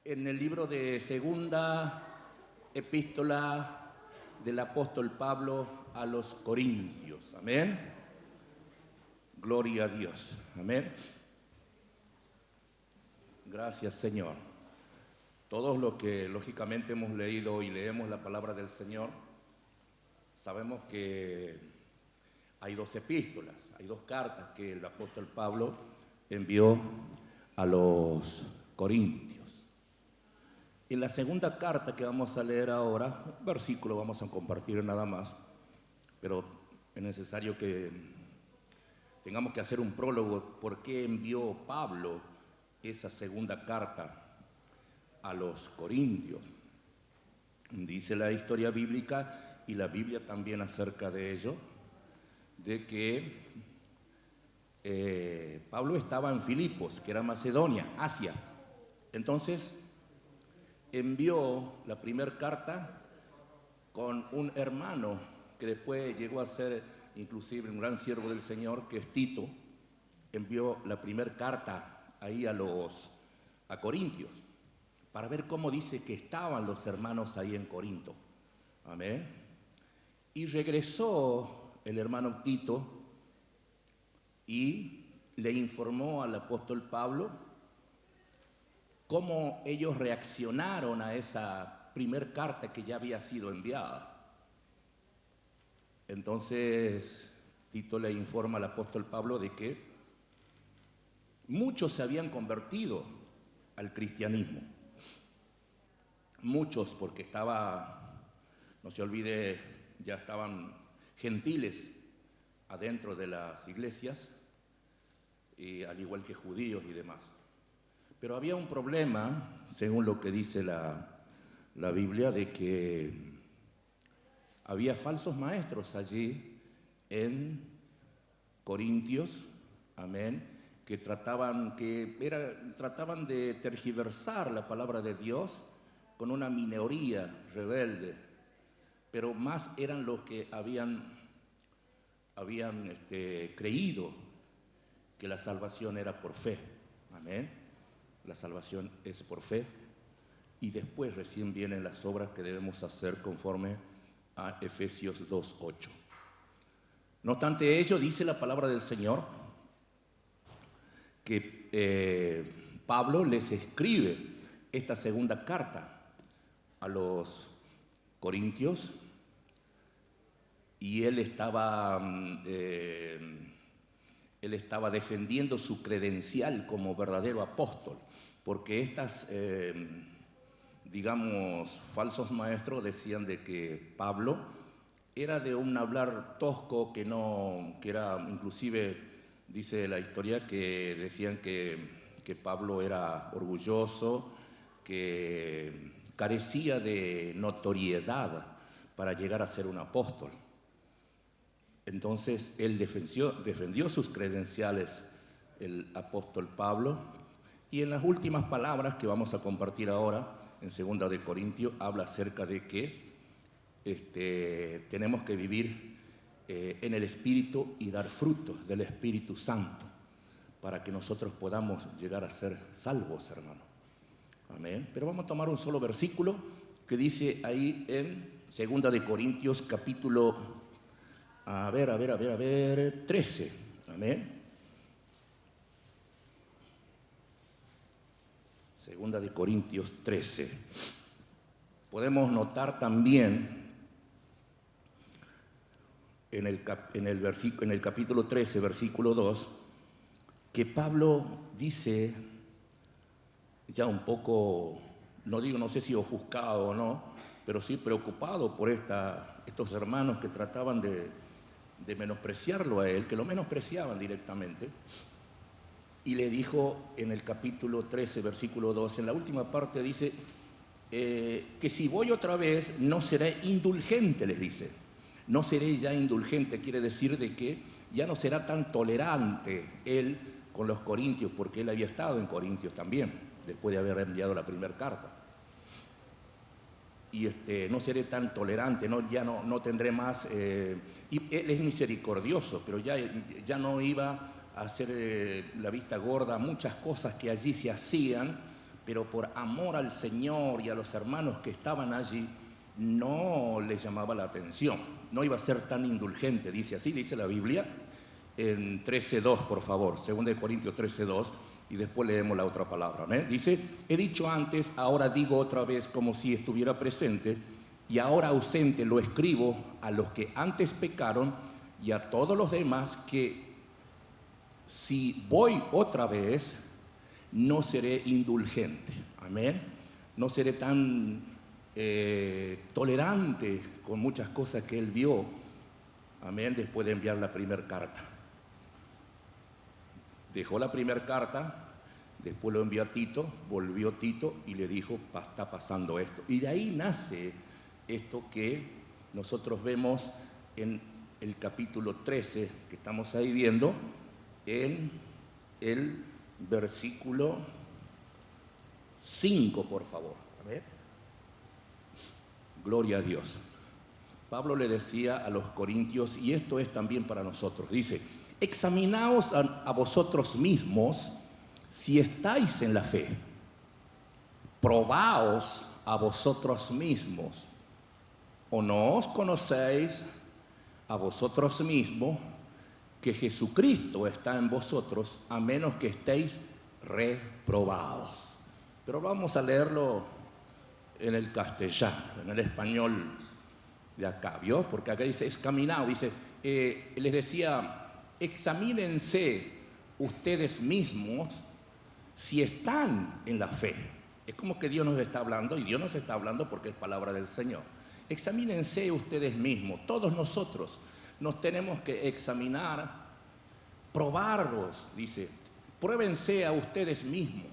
en el libro de Segunda Epístola del apóstol Pablo a los Corintios. Amén. Gloria a Dios. Amén. Gracias, Señor. Todos los que lógicamente hemos leído y leemos la palabra del Señor, sabemos que hay dos epístolas, hay dos cartas que el apóstol Pablo envió a los Corintios. En la segunda carta que vamos a leer ahora, un versículo vamos a compartir nada más, pero es necesario que tengamos que hacer un prólogo. ¿Por qué envió Pablo esa segunda carta a los Corintios? Dice la historia bíblica y la Biblia también acerca de ello, de que Pablo estaba en Filipos, que era Macedonia, Asia. Entonces envió la primera carta con un hermano que después llegó a ser inclusive un gran siervo del Señor, que es Tito. Envió la primera carta ahí a Corintios, para ver cómo dice que estaban los hermanos ahí en Corinto. Amén. Y regresó el hermano Tito y le informó al apóstol Pablo cómo ellos reaccionaron a esa primer carta que ya había sido enviada. Entonces Tito le informa al apóstol Pablo de que muchos se habían convertido al cristianismo. Muchos, porque no se olvide, ya estaban gentiles adentro de las iglesias, y al igual que judíos y demás. Pero había un problema, según lo que dice la Biblia, de que había falsos maestros allí en Corintios, amén, que trataban de tergiversar la palabra de Dios con una minoría rebelde, pero más eran los que habían creído que la salvación era por fe. Amén. La salvación es por fe, y después recién vienen las obras que debemos hacer conforme a Efesios 2:8. No obstante ello, dice la palabra del Señor que Pablo les escribe esta segunda carta a los Corintios, y él estaba defendiendo su credencial como verdadero apóstol, porque falsos maestros decían de que Pablo era de un hablar tosco, que era, inclusive dice la historia que decían que Pablo era orgulloso, que carecía de notoriedad para llegar a ser un apóstol. Entonces él defendió sus credenciales, el apóstol Pablo, y en las últimas palabras que vamos a compartir ahora, en 2 de Corintios, habla acerca de que tenemos que vivir en el Espíritu y dar frutos del Espíritu Santo, para que nosotros podamos llegar a ser salvos, hermano. Amén. Pero vamos a tomar un solo versículo que dice ahí en 2 de Corintios capítulo 13. Amén. 2 de Corintios 13. Podemos notar también en el capítulo 13, versículo 2, que Pablo dice, ya un poco, no sé si ofuscado o no, pero sí preocupado por estos hermanos que trataban de menospreciarlo a él, que lo menospreciaban directamente, y le dijo en el capítulo 13, versículo 2, en la última parte dice que si voy otra vez no seré indulgente, les dice. No seré ya indulgente, quiere decir de que ya no será tan tolerante él con los corintios, porque él había estado en Corintios también, después de haber enviado la primera carta. Y no seré tan tolerante, ya no tendré más, y él es misericordioso, pero ya no iba a hacer la vista gorda a muchas cosas que allí se hacían pero por amor al Señor y a los hermanos que estaban allí, no les llamaba la atención. No iba a ser tan indulgente, dice así, dice la Biblia, en 13:2, por favor, 2 Corintios 13:2, y después leemos la otra palabra, ¿eh? Dice, he dicho antes, ahora digo otra vez como si estuviera presente, y ahora ausente lo escribo a los que antes pecaron y a todos los demás, que si voy otra vez, no seré indulgente. Amén. No seré tan tolerante con muchas cosas que él vio. Amén. Después de enviar la primera carta. Dejó la primera carta, después lo envió a Tito, volvió Tito y le dijo, está pasando esto. Y de ahí nace esto que nosotros vemos en el capítulo 13, que estamos ahí viendo, en el versículo 5, por favor. A ver. Gloria a Dios. Pablo le decía a los corintios, y esto es también para nosotros, dice, examinaos a vosotros mismos si estáis en la fe. Probaos a vosotros mismos. ¿O no os conocéis a vosotros mismos que Jesucristo está en vosotros, a menos que estéis reprobados? Pero vamos a leerlo en el castellano, en el español de acá, ¿vio? Porque acá dice examinado, dice, les decía, examínense ustedes mismos si están en la fe. Es como que Dios nos está hablando, y Dios nos está hablando porque es palabra del Señor. Examínense ustedes mismos, todos nosotros nos tenemos que examinar, probarlos, dice, pruébense a ustedes mismos.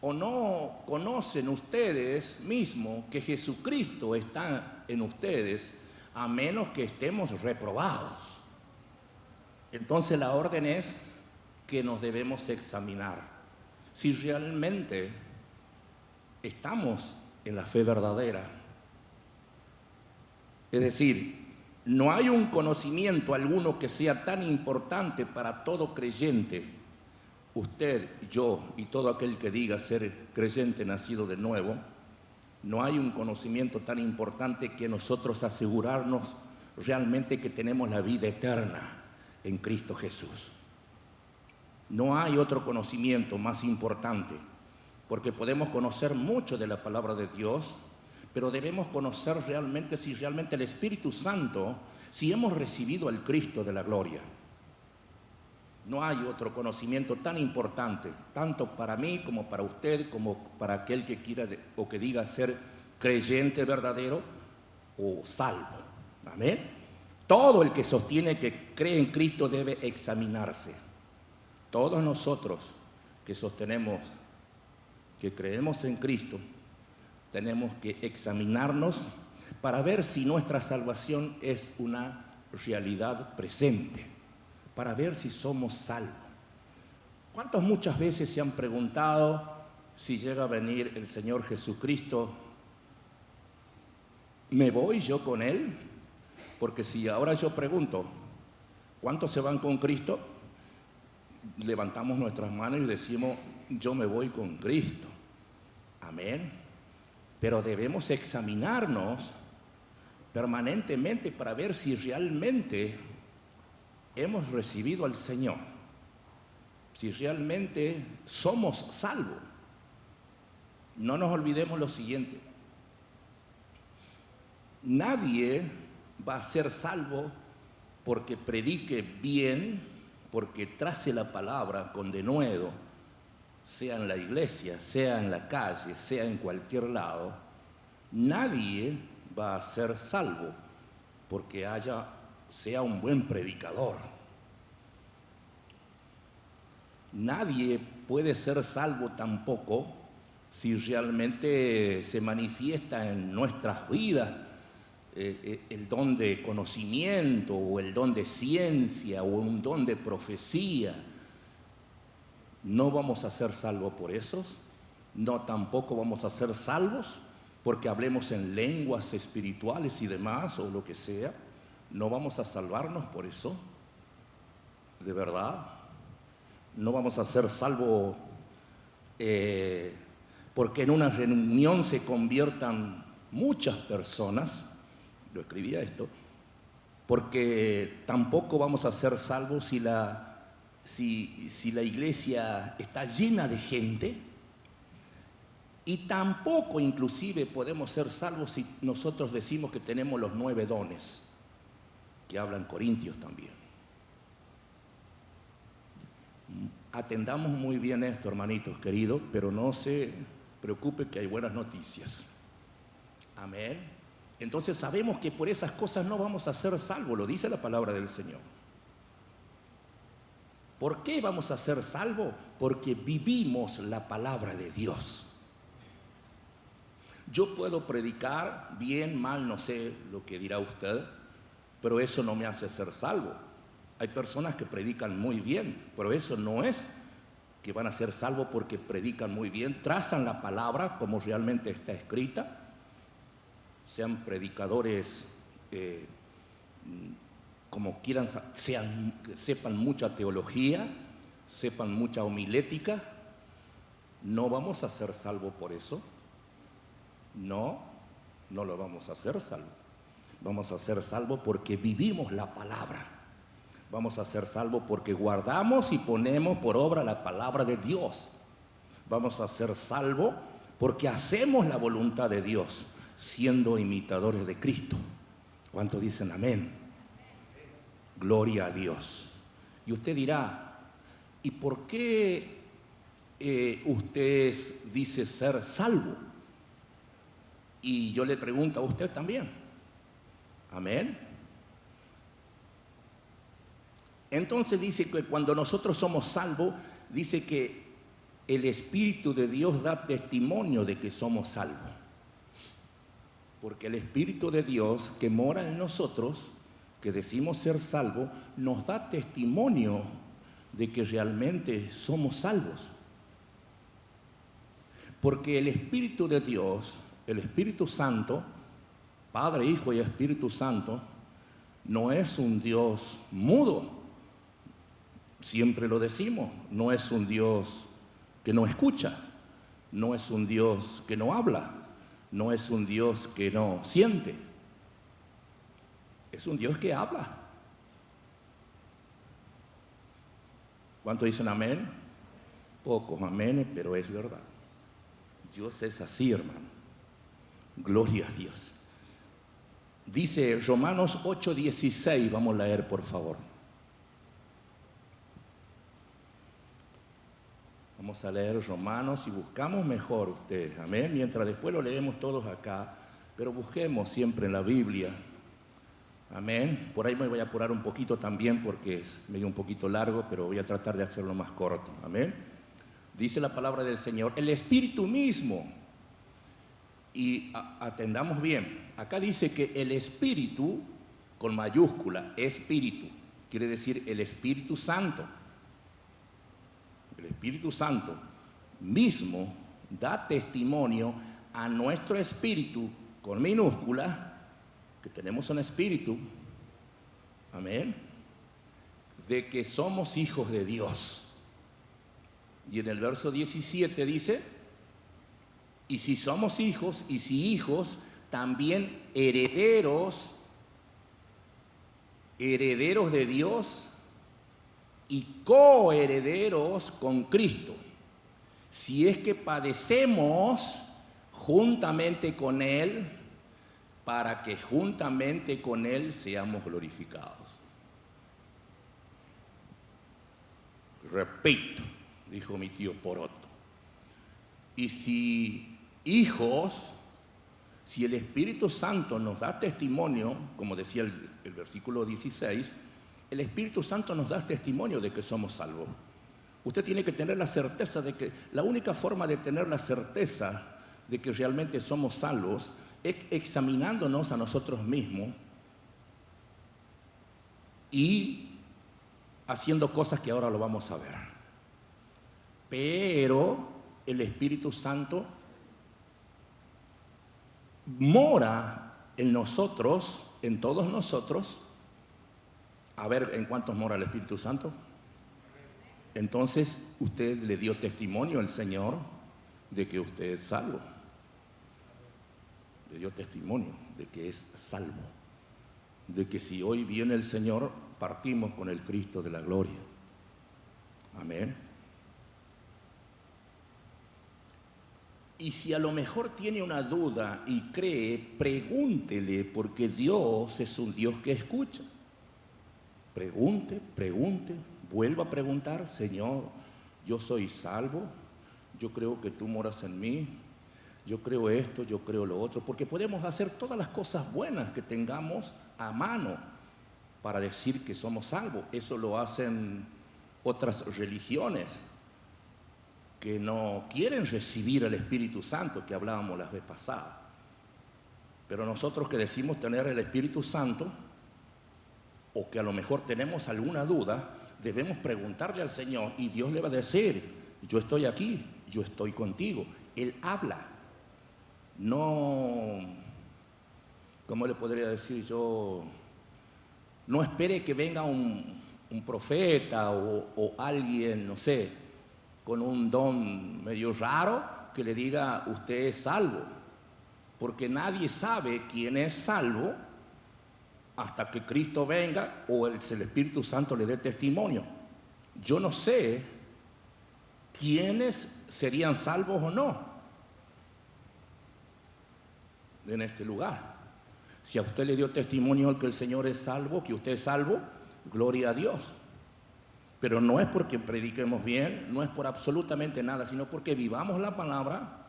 ¿O no conocen ustedes mismos que Jesucristo está en ustedes, a menos que estemos reprobados? Entonces la orden es que nos debemos examinar si realmente estamos en la fe verdadera. Es decir, no hay un conocimiento alguno que sea tan importante para todo creyente. Usted, yo y todo aquel que diga ser creyente nacido de nuevo, no hay un conocimiento tan importante que nosotros asegurarnos realmente que tenemos la vida eterna en Cristo Jesús. No hay otro conocimiento más importante, porque podemos conocer mucho de la palabra de Dios, pero debemos conocer realmente si realmente el Espíritu Santo, si hemos recibido al Cristo de la gloria. No hay otro conocimiento tan importante, tanto para mí como para usted, como para aquel que quiera o que diga ser creyente verdadero o salvo. Amén. Todo el que sostiene que cree en Cristo debe examinarse. Todos nosotros que sostenemos que creemos en Cristo, tenemos que examinarnos para ver si nuestra salvación es una realidad presente, para ver si somos salvos. ¿Cuántos muchas veces se han preguntado si llega a venir el Señor Jesucristo, ¿me voy yo con Él? Porque si ahora yo pregunto, ¿cuántos se van con Cristo? Levantamos nuestras manos y decimos, yo me voy con Cristo. Amén. Pero debemos examinarnos permanentemente para ver si realmente hemos recibido al Señor, si realmente somos salvos. No nos olvidemos lo siguiente: nadie va a ser salvo porque predique bien, porque trace la palabra con denuedo, sea en la iglesia, sea en la calle, sea en cualquier lado. Nadie va a ser salvo porque sea un buen predicador. Nadie puede ser salvo tampoco si realmente se manifiesta en nuestras vidas el don de conocimiento o el don de ciencia o un don de profecía. No vamos a ser salvos por esos, no tampoco vamos a ser salvos porque hablemos en lenguas espirituales y demás o lo que sea. No vamos a salvarnos por eso, de verdad. No vamos a ser salvos porque en una reunión se conviertan muchas personas, yo escribía esto, porque tampoco vamos a ser salvos si la iglesia está llena de gente, y tampoco inclusive podemos ser salvos si nosotros decimos que tenemos los 9 dones, que hablan Corintios también. Atendamos muy bien esto, hermanitos queridos, pero no se preocupe que hay buenas noticias. Amén. Entonces sabemos que por esas cosas no vamos a ser salvos, lo dice la palabra del Señor. ¿Por qué vamos a ser salvos? Porque vivimos la palabra de Dios. Yo puedo predicar bien, mal, no sé lo que dirá usted, pero eso no me hace ser salvo. Hay personas que predican muy bien, pero eso no es que van a ser salvos porque predican muy bien, trazan la palabra como realmente está escrita, sean predicadores como quieran, sepan mucha teología, sepan mucha homilética, no vamos a ser salvos por eso. No lo vamos a hacer salvo. Vamos a ser salvos porque vivimos la palabra. Vamos a ser salvos porque guardamos y ponemos por obra la palabra de Dios. Vamos a ser salvos porque hacemos la voluntad de Dios, siendo imitadores de Cristo. ¿Cuántos dicen amén? Gloria a Dios. Y usted dirá, ¿y por qué usted dice ser salvo? Y yo le pregunto a usted también. Amén. Entonces dice que cuando nosotros somos salvos, dice que el Espíritu de Dios da testimonio de que somos salvos. Porque el Espíritu de Dios que mora en nosotros, que decimos ser salvos, nos da testimonio de que realmente somos salvos. Porque el Espíritu de Dios, el Espíritu Santo, Padre, Hijo y Espíritu Santo, no es un Dios mudo. Siempre lo decimos, no es un Dios que no escucha, no es un Dios que no habla, no es un Dios que no siente. Es un Dios que habla. ¿Cuántos dicen amén? Pocos amén, pero es verdad. Dios es así, hermano. Gloria a Dios. Dice Romanos 8:16, vamos a leer por favor. Vamos a leer Romanos y buscamos mejor ustedes, amén. Mientras después lo leemos todos acá, pero busquemos siempre en la Biblia, amén. Por ahí me voy a apurar un poquito también porque es medio un poquito largo, pero voy a tratar de hacerlo más corto, amén. Dice la palabra del Señor, el Espíritu mismo. Y atendamos bien, acá dice que el Espíritu, con mayúscula, Espíritu, quiere decir el Espíritu Santo. El Espíritu Santo mismo da testimonio a nuestro espíritu, con minúscula, que tenemos un espíritu, amén, de que somos hijos de Dios. Y en el verso 17 dice, y si somos hijos, y si hijos, también herederos de Dios y coherederos con Cristo, si es que padecemos juntamente con Él, para que juntamente con Él seamos glorificados. Repito, dijo mi tío Poroto, y si hijos, si el Espíritu Santo nos da testimonio, como decía el versículo 16, el Espíritu Santo nos da testimonio de que somos salvos. Usted tiene que tener la certeza de que la única forma de tener la certeza de que realmente somos salvos es examinándonos a nosotros mismos y haciendo cosas que ahora lo vamos a ver. Pero el Espíritu Santo mora en nosotros, en todos nosotros. A ver, ¿en cuántos mora el Espíritu Santo? Entonces, usted le dio testimonio al Señor de que usted es salvo. Le dio testimonio de que es salvo. De que si hoy viene el Señor, partimos con el Cristo de la gloria. Amén. Y si a lo mejor tiene una duda y cree, pregúntele, porque Dios es un Dios que escucha. Pregunte, vuelva a preguntar: Señor, yo soy salvo, yo creo que tú moras en mí, yo creo esto, yo creo lo otro, porque podemos hacer todas las cosas buenas que tengamos a mano para decir que somos salvos. Eso lo hacen otras religiones que no quieren recibir el Espíritu Santo, que hablábamos la vez pasada. Pero nosotros que decimos tener el Espíritu Santo, o que a lo mejor tenemos alguna duda, debemos preguntarle al Señor y Dios le va a decir: yo estoy aquí, yo estoy contigo. Él habla. No, ¿cómo le podría decir yo? No espere que venga un profeta o alguien, no sé, con un don medio raro, que le diga: usted es salvo. Porque nadie sabe quién es salvo hasta que Cristo venga o el Espíritu Santo le dé testimonio. Yo no sé quiénes serían salvos o no en este lugar. Si a usted le dio testimonio que el Señor es salvo, que usted es salvo, gloria a Dios. Pero no es porque prediquemos bien, no es por absolutamente nada, sino porque vivamos la palabra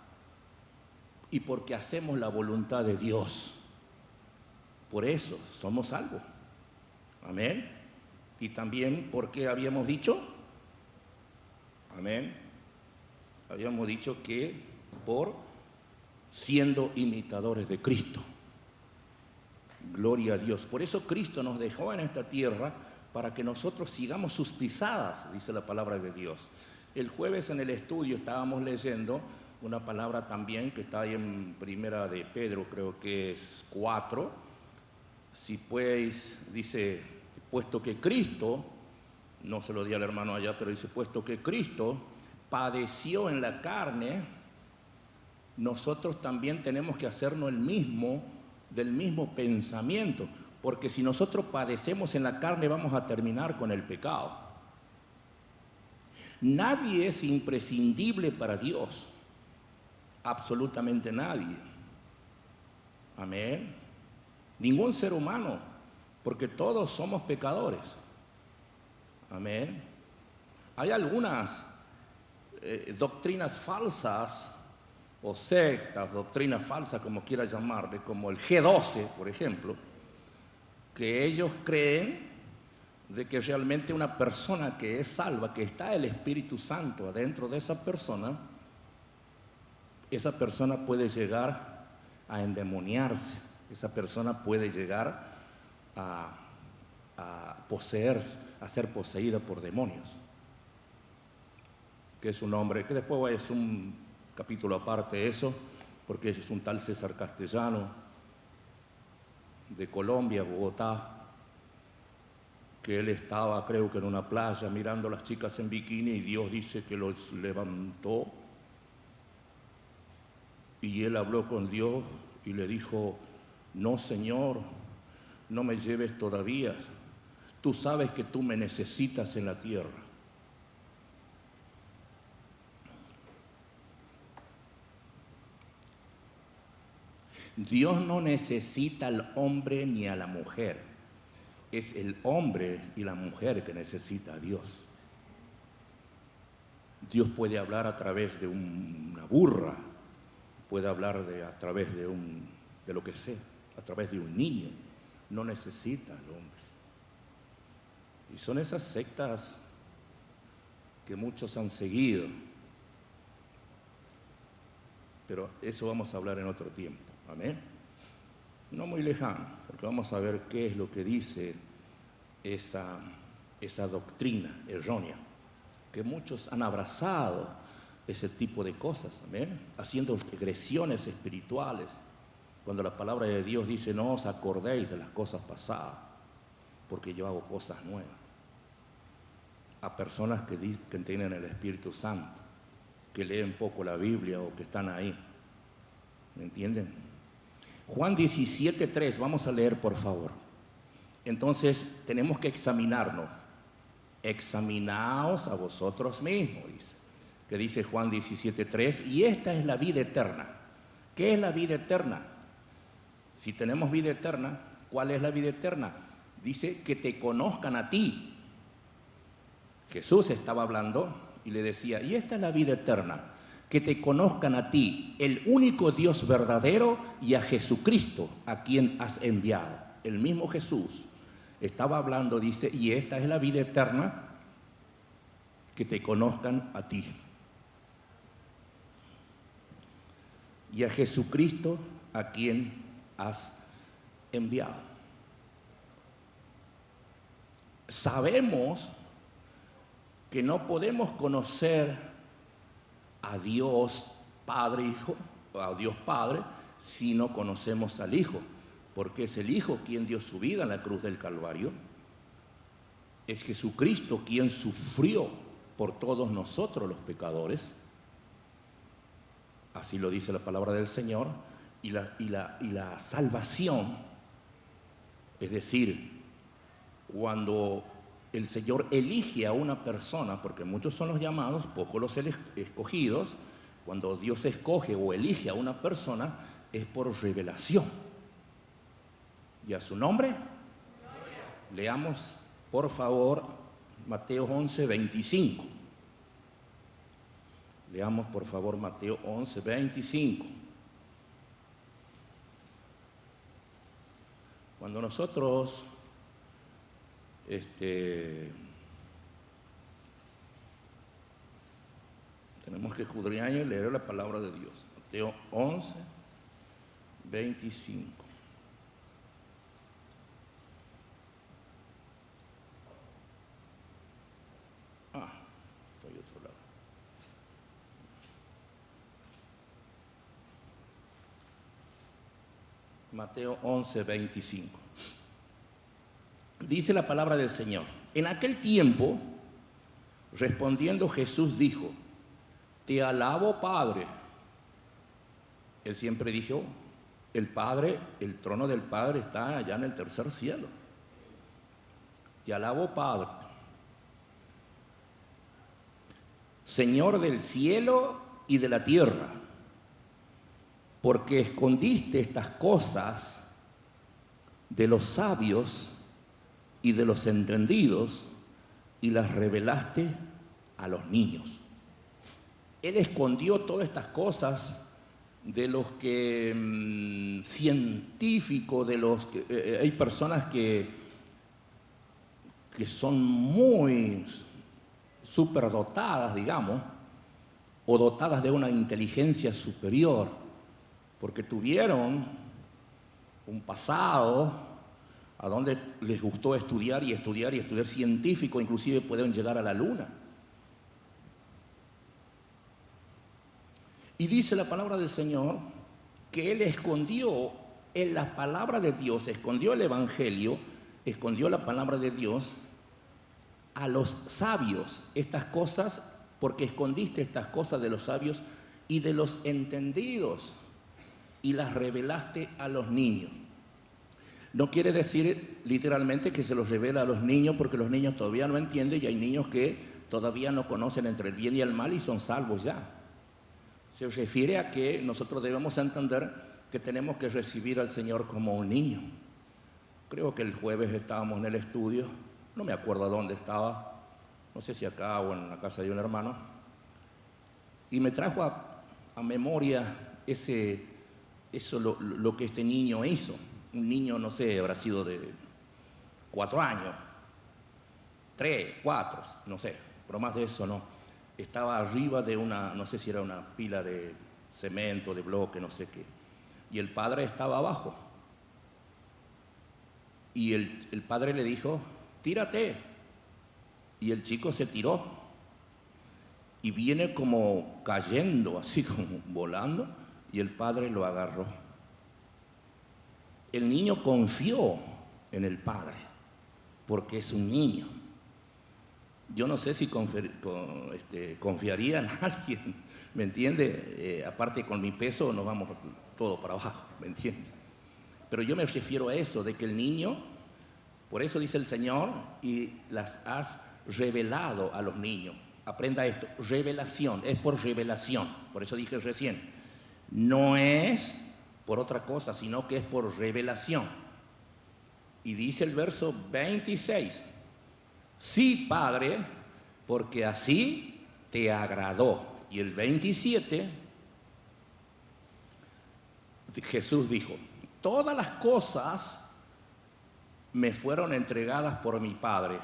y porque hacemos la voluntad de Dios. Por eso somos salvos. Amén. Y también porque habíamos dicho, amén, habíamos dicho que por siendo imitadores de Cristo. Gloria a Dios. Por eso Cristo nos dejó en esta tierra, para que nosotros sigamos sus pisadas, dice la palabra de Dios. El jueves en el estudio estábamos leyendo una palabra también que está ahí en Primera de Pedro, creo que es 4. Si pues, dice, puesto que Cristo, no se lo di al hermano allá, pero dice: puesto que Cristo padeció en la carne, nosotros también tenemos que hacernos del mismo pensamiento. Porque si nosotros padecemos en la carne, vamos a terminar con el pecado. Nadie es imprescindible para Dios. Absolutamente nadie. Amén. Ningún ser humano, porque todos somos pecadores. Amén. Hay algunas doctrinas falsas, o sectas, doctrinas falsas, como quiera llamarle, como el G12, por ejemplo, que ellos creen de que realmente una persona que es salva, que está el Espíritu Santo adentro de esa persona puede llegar a endemoniarse, esa persona puede llegar a poseerse, a ser poseída por demonios. Que es un hombre, que después es un capítulo aparte de eso, porque es un tal César Castellano, de Colombia, Bogotá, que él estaba, creo que en una playa, mirando a las chicas en bikini, y Dios dice que los levantó, y él habló con Dios y le dijo: no, Señor, no me lleves todavía, tú sabes que tú me necesitas en la tierra. Dios no necesita al hombre ni a la mujer. Es el hombre y la mujer que necesita a Dios. Dios puede hablar a través de una burra, puede hablar a través de lo que sea, a través de un niño. No necesita al hombre. Y son esas sectas que muchos han seguido. Pero eso vamos a hablar en otro tiempo. Amén. No muy lejano, porque vamos a ver qué es lo que dice esa doctrina errónea, que muchos han abrazado ese tipo de cosas, amén, haciendo regresiones espirituales, cuando la palabra de Dios dice: no os acordéis de las cosas pasadas, porque yo hago cosas nuevas. A personas que que tienen el Espíritu Santo, que leen poco la Biblia o que están ahí. ¿Me entienden? Juan 17:3, vamos a leer por favor. Entonces tenemos que examinarnos. Examinaos a vosotros mismos, dice. Que dice Juan 17:3, y esta es la vida eterna. ¿Qué es la vida eterna? Si tenemos vida eterna, ¿cuál es la vida eterna? Dice que te conozcan a ti. Jesús estaba hablando y le decía, y esta es la vida eterna, que te conozcan a ti, el único Dios verdadero, y a Jesucristo, a quien has enviado. El mismo Jesús estaba hablando, dice, y esta es la vida eterna, que te conozcan a ti y a Jesucristo, a quien has enviado. Sabemos que no podemos conocer a Dios Padre, Hijo, o a Dios Padre, si no conocemos al Hijo, porque es el Hijo quien dio su vida en la cruz del Calvario. Es Jesucristo quien sufrió por todos nosotros los pecadores. Así lo dice la palabra del Señor. Y la salvación, es decir, cuando el Señor elige a una persona, porque muchos son los llamados, pocos los escogidos, cuando Dios escoge o elige a una persona, es por revelación. ¿Y a su nombre? Leamos, por favor, Mateo 11:25. Leamos, por favor, Mateo 11:25. Cuando nosotros tenemos que escudriñar y leer la palabra de Dios. Mateo 11:25. Estoy otro lado. Mateo 11:25. Dice la palabra del Señor. En aquel tiempo, respondiendo Jesús dijo, te alabo, Padre. Él siempre dijo, el Padre, el trono del Padre está allá en el tercer cielo. Te alabo, Padre, Señor del cielo y de la tierra, porque escondiste estas cosas de los sabios y de los entendidos y las revelaste a los niños. Él escondió todas estas cosas de los que científicos, de los que hay personas que son muy superdotadas, digamos, o dotadas de una inteligencia superior, porque tuvieron un pasado a donde les gustó estudiar y estudiar y estudiar, científico, inclusive pueden llegar a la luna. Y dice la palabra del Señor que Él escondió en la palabra de Dios, escondió el Evangelio, escondió la palabra de Dios a los sabios, estas cosas, porque escondiste estas cosas de los sabios y de los entendidos y las revelaste a los niños. No quiere decir literalmente que se los revela a los niños, porque los niños todavía no entienden y hay niños que todavía no conocen entre el bien y el mal y son salvos ya. Se refiere a que nosotros debemos entender que tenemos que recibir al Señor como un niño. Creo que el jueves estábamos en el estudio, no me acuerdo a dónde estaba, no sé si acá o en la casa de un hermano, y me trajo a memoria lo que este niño hizo. Un niño, no sé, habrá sido de 4 años, 3, 4, no sé, pero más de eso no. Estaba arriba de una, no sé si era una pila de cemento, de bloque, no sé qué. Y el padre estaba abajo. Y el padre le dijo, tírate. Y el chico se tiró. Y viene como cayendo, así como volando. Y el padre lo agarró. El niño confió en el padre, porque es un niño. yo no sé si confiaría en alguien, ¿me entiende? Aparte con mi peso nos vamos todo para abajo, ¿me entiende? Pero yo me refiero a eso, de que el niño, por eso dice el Señor, y las has revelado a los niños. Aprenda esto, revelación, es por revelación, por eso dije recién, no es por otra cosa, sino que es por revelación. Y dice el verso 26, sí, Padre, porque así te agradó. Y el 27, Jesús dijo, todas las cosas me fueron entregadas por mi Padre.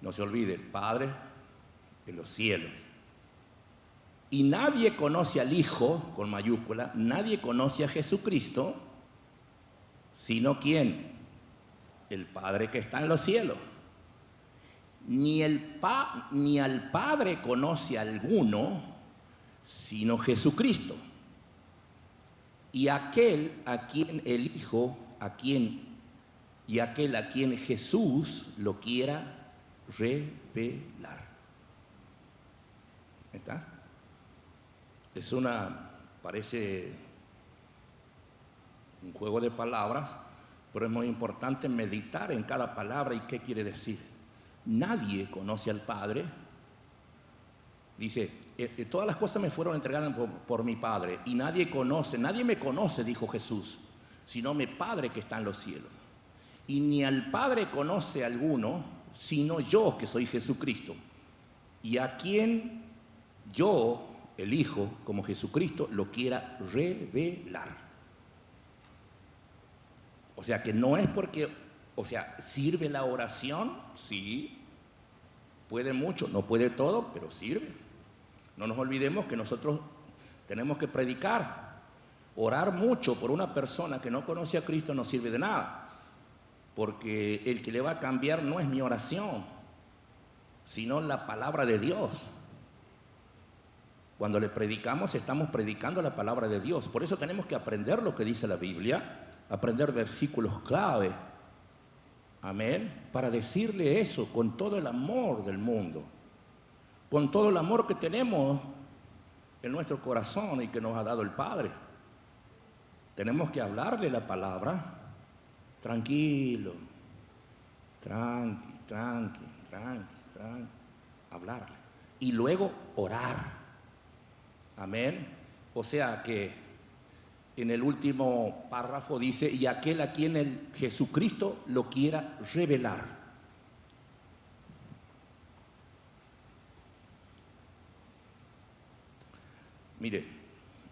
No se olvide, el Padre en los cielos. Y nadie conoce al Hijo, con mayúscula, nadie conoce a Jesucristo, sino ¿quién? El Padre que está en los cielos. Ni al Padre conoce alguno, sino Jesucristo. Y aquel a quien el Hijo, y aquel a quien Jesús lo quiera revelar. ¿Está? Parece un juego de palabras, pero es muy importante meditar en cada palabra y qué quiere decir. Nadie conoce al Padre. Dice, todas las cosas me fueron entregadas por mi Padre y nadie me conoce, dijo Jesús, sino mi Padre que está en los cielos. Y ni al Padre conoce alguno, sino yo que soy Jesucristo. Y a quien yo, el Hijo, como Jesucristo, lo quiera revelar. O sea que no es porque, ¿sirve la oración? Sí. Puede mucho, no puede todo, pero sirve. No nos olvidemos que nosotros tenemos que predicar. Orar mucho por una persona que no conoce a Cristo no sirve de nada. Porque el que le va a cambiar no es mi oración, sino la palabra de Dios. Cuando le predicamos, estamos predicando la palabra de Dios. Por eso tenemos que aprender lo que dice la Biblia, aprender versículos clave. Amén. Para decirle eso con todo el amor del mundo, con todo el amor que tenemos en nuestro corazón y que nos ha dado el Padre. Tenemos que hablarle la palabra tranquilo, tranqui, hablarle. Y luego orar. Amén. O sea que en el último párrafo dice, y aquel a quien el Jesucristo lo quiera revelar. Mire,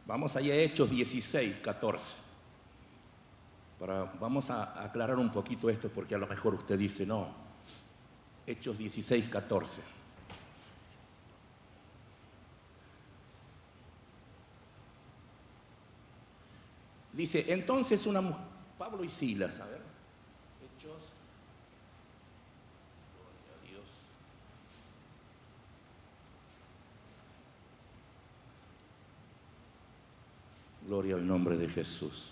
vamos allá a Hechos 16, 14. Vamos a aclarar un poquito esto porque a lo mejor usted dice, no. Hechos 16, 14. Dice, entonces una mujer, Pablo y Silas, a ver, Hechos, gloria a Dios. Gloria al nombre de Jesús.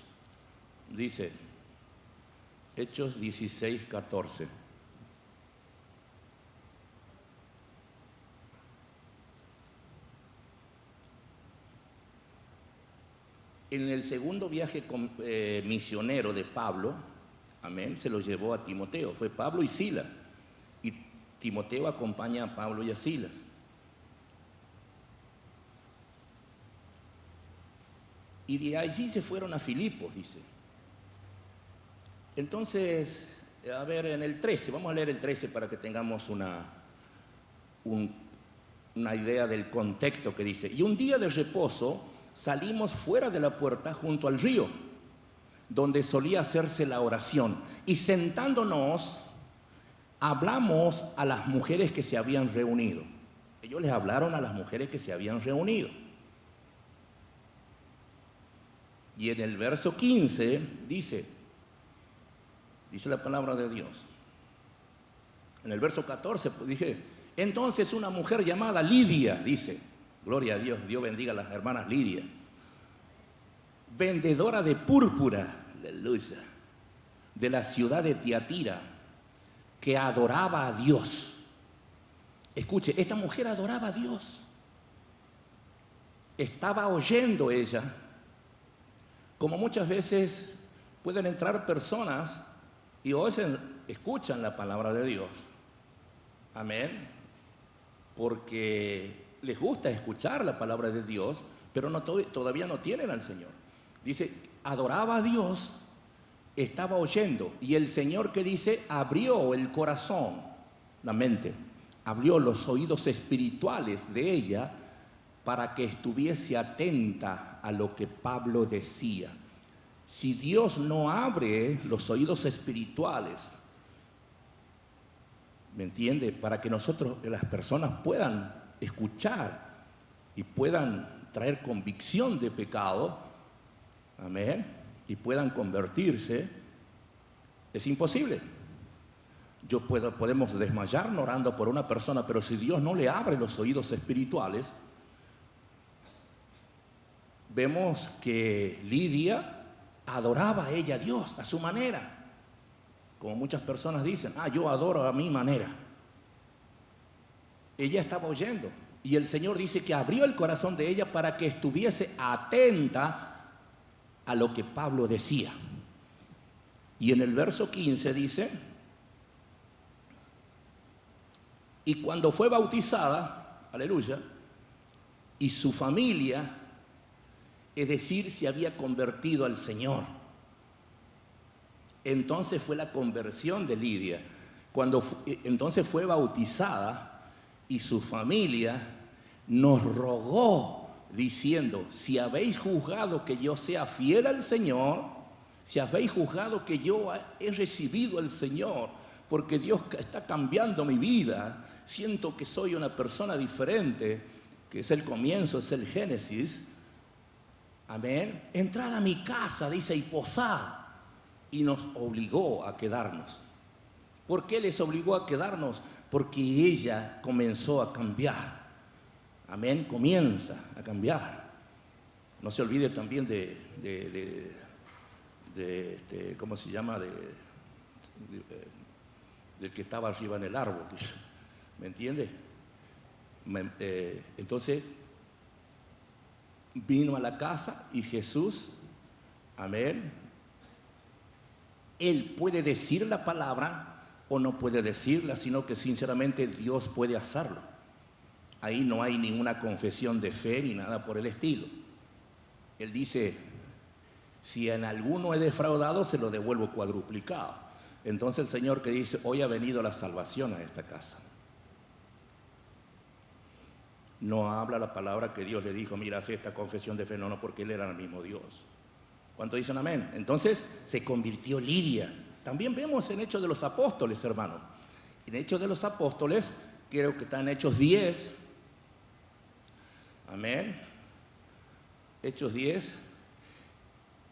Dice, Hechos 16, 14. En el segundo viaje misionero de Pablo, amén, se lo llevó a Timoteo. Fue Pablo y Silas. Y Timoteo acompaña a Pablo y a Silas. Y de allí se fueron a Filipos, dice. Entonces, a ver, en el 13, vamos a leer el 13 para que tengamos una idea del contexto que dice. Y un día de reposo salimos fuera de la puerta junto al río, donde solía hacerse la oración. Y sentándonos, hablamos a las mujeres que se habían reunido. Ellos les hablaron a las mujeres que se habían reunido. Y en el verso 15 dice la palabra de Dios. En el verso 14 dije, entonces una mujer llamada Lidia, dice, gloria a Dios, Dios bendiga a las hermanas Lidia, vendedora de púrpura, aleluya, de la ciudad de Tiatira, que adoraba a Dios. Escuche, esta mujer adoraba a Dios. Estaba oyendo ella, como muchas veces pueden entrar personas y escuchan la palabra de Dios. Amén. Porque les gusta escuchar la palabra de Dios, pero todavía no tienen al Señor. Dice, adoraba a Dios, estaba oyendo. Y el Señor, que dice, abrió el corazón, la mente, abrió los oídos espirituales de ella para que estuviese atenta a lo que Pablo decía. Si Dios no abre los oídos espirituales, ¿me entiende? Para que nosotros, las personas, puedan escuchar y puedan traer convicción de pecado, amén, y puedan convertirse, es imposible. Podemos desmayarnos orando por una persona, pero si Dios no le abre los oídos espirituales, vemos que Lidia adoraba a ella a Dios a su manera. Como muchas personas dicen, yo adoro a mi manera. Ella estaba oyendo y el Señor dice que abrió el corazón de ella para que estuviese atenta a lo que Pablo decía. Y en el verso 15 dice, y cuando fue bautizada, aleluya, y su familia, es decir, se había convertido al Señor. Entonces fue la conversión de Lidia. Entonces fue bautizada y su familia nos rogó diciendo, si habéis juzgado que yo sea fiel al Señor, si habéis juzgado que yo he recibido al Señor, porque Dios está cambiando mi vida, siento que soy una persona diferente, que es el comienzo, es el Génesis, amén, entrad a mi casa, dice, y posad. Y nos obligó a quedarnos. ¿Por qué les obligó a quedarnos? Porque ella comenzó a cambiar. Amén, comienza a cambiar. No se olvide también ¿cómo se llama? Del que estaba arriba en el árbol. ¿Me entiende? Entonces, vino a la casa y Jesús, amén, Él puede decir la palabra o no puede decirla, sino que sinceramente Dios puede hacerlo. Ahí no hay ninguna confesión de fe ni nada por el estilo. Él dice, si en alguno he defraudado, se lo devuelvo cuadruplicado. Entonces el Señor, que dice, hoy ha venido la salvación a esta casa. No habla la palabra que Dios le dijo, mira, hace esta confesión de fe, no, porque Él era el mismo Dios. ¿Cuántos dicen amén? Entonces se convirtió Lidia. También vemos en Hechos de los Apóstoles, hermano. En Hechos de los Apóstoles, creo que está en Hechos 10. Amén. Hechos 10.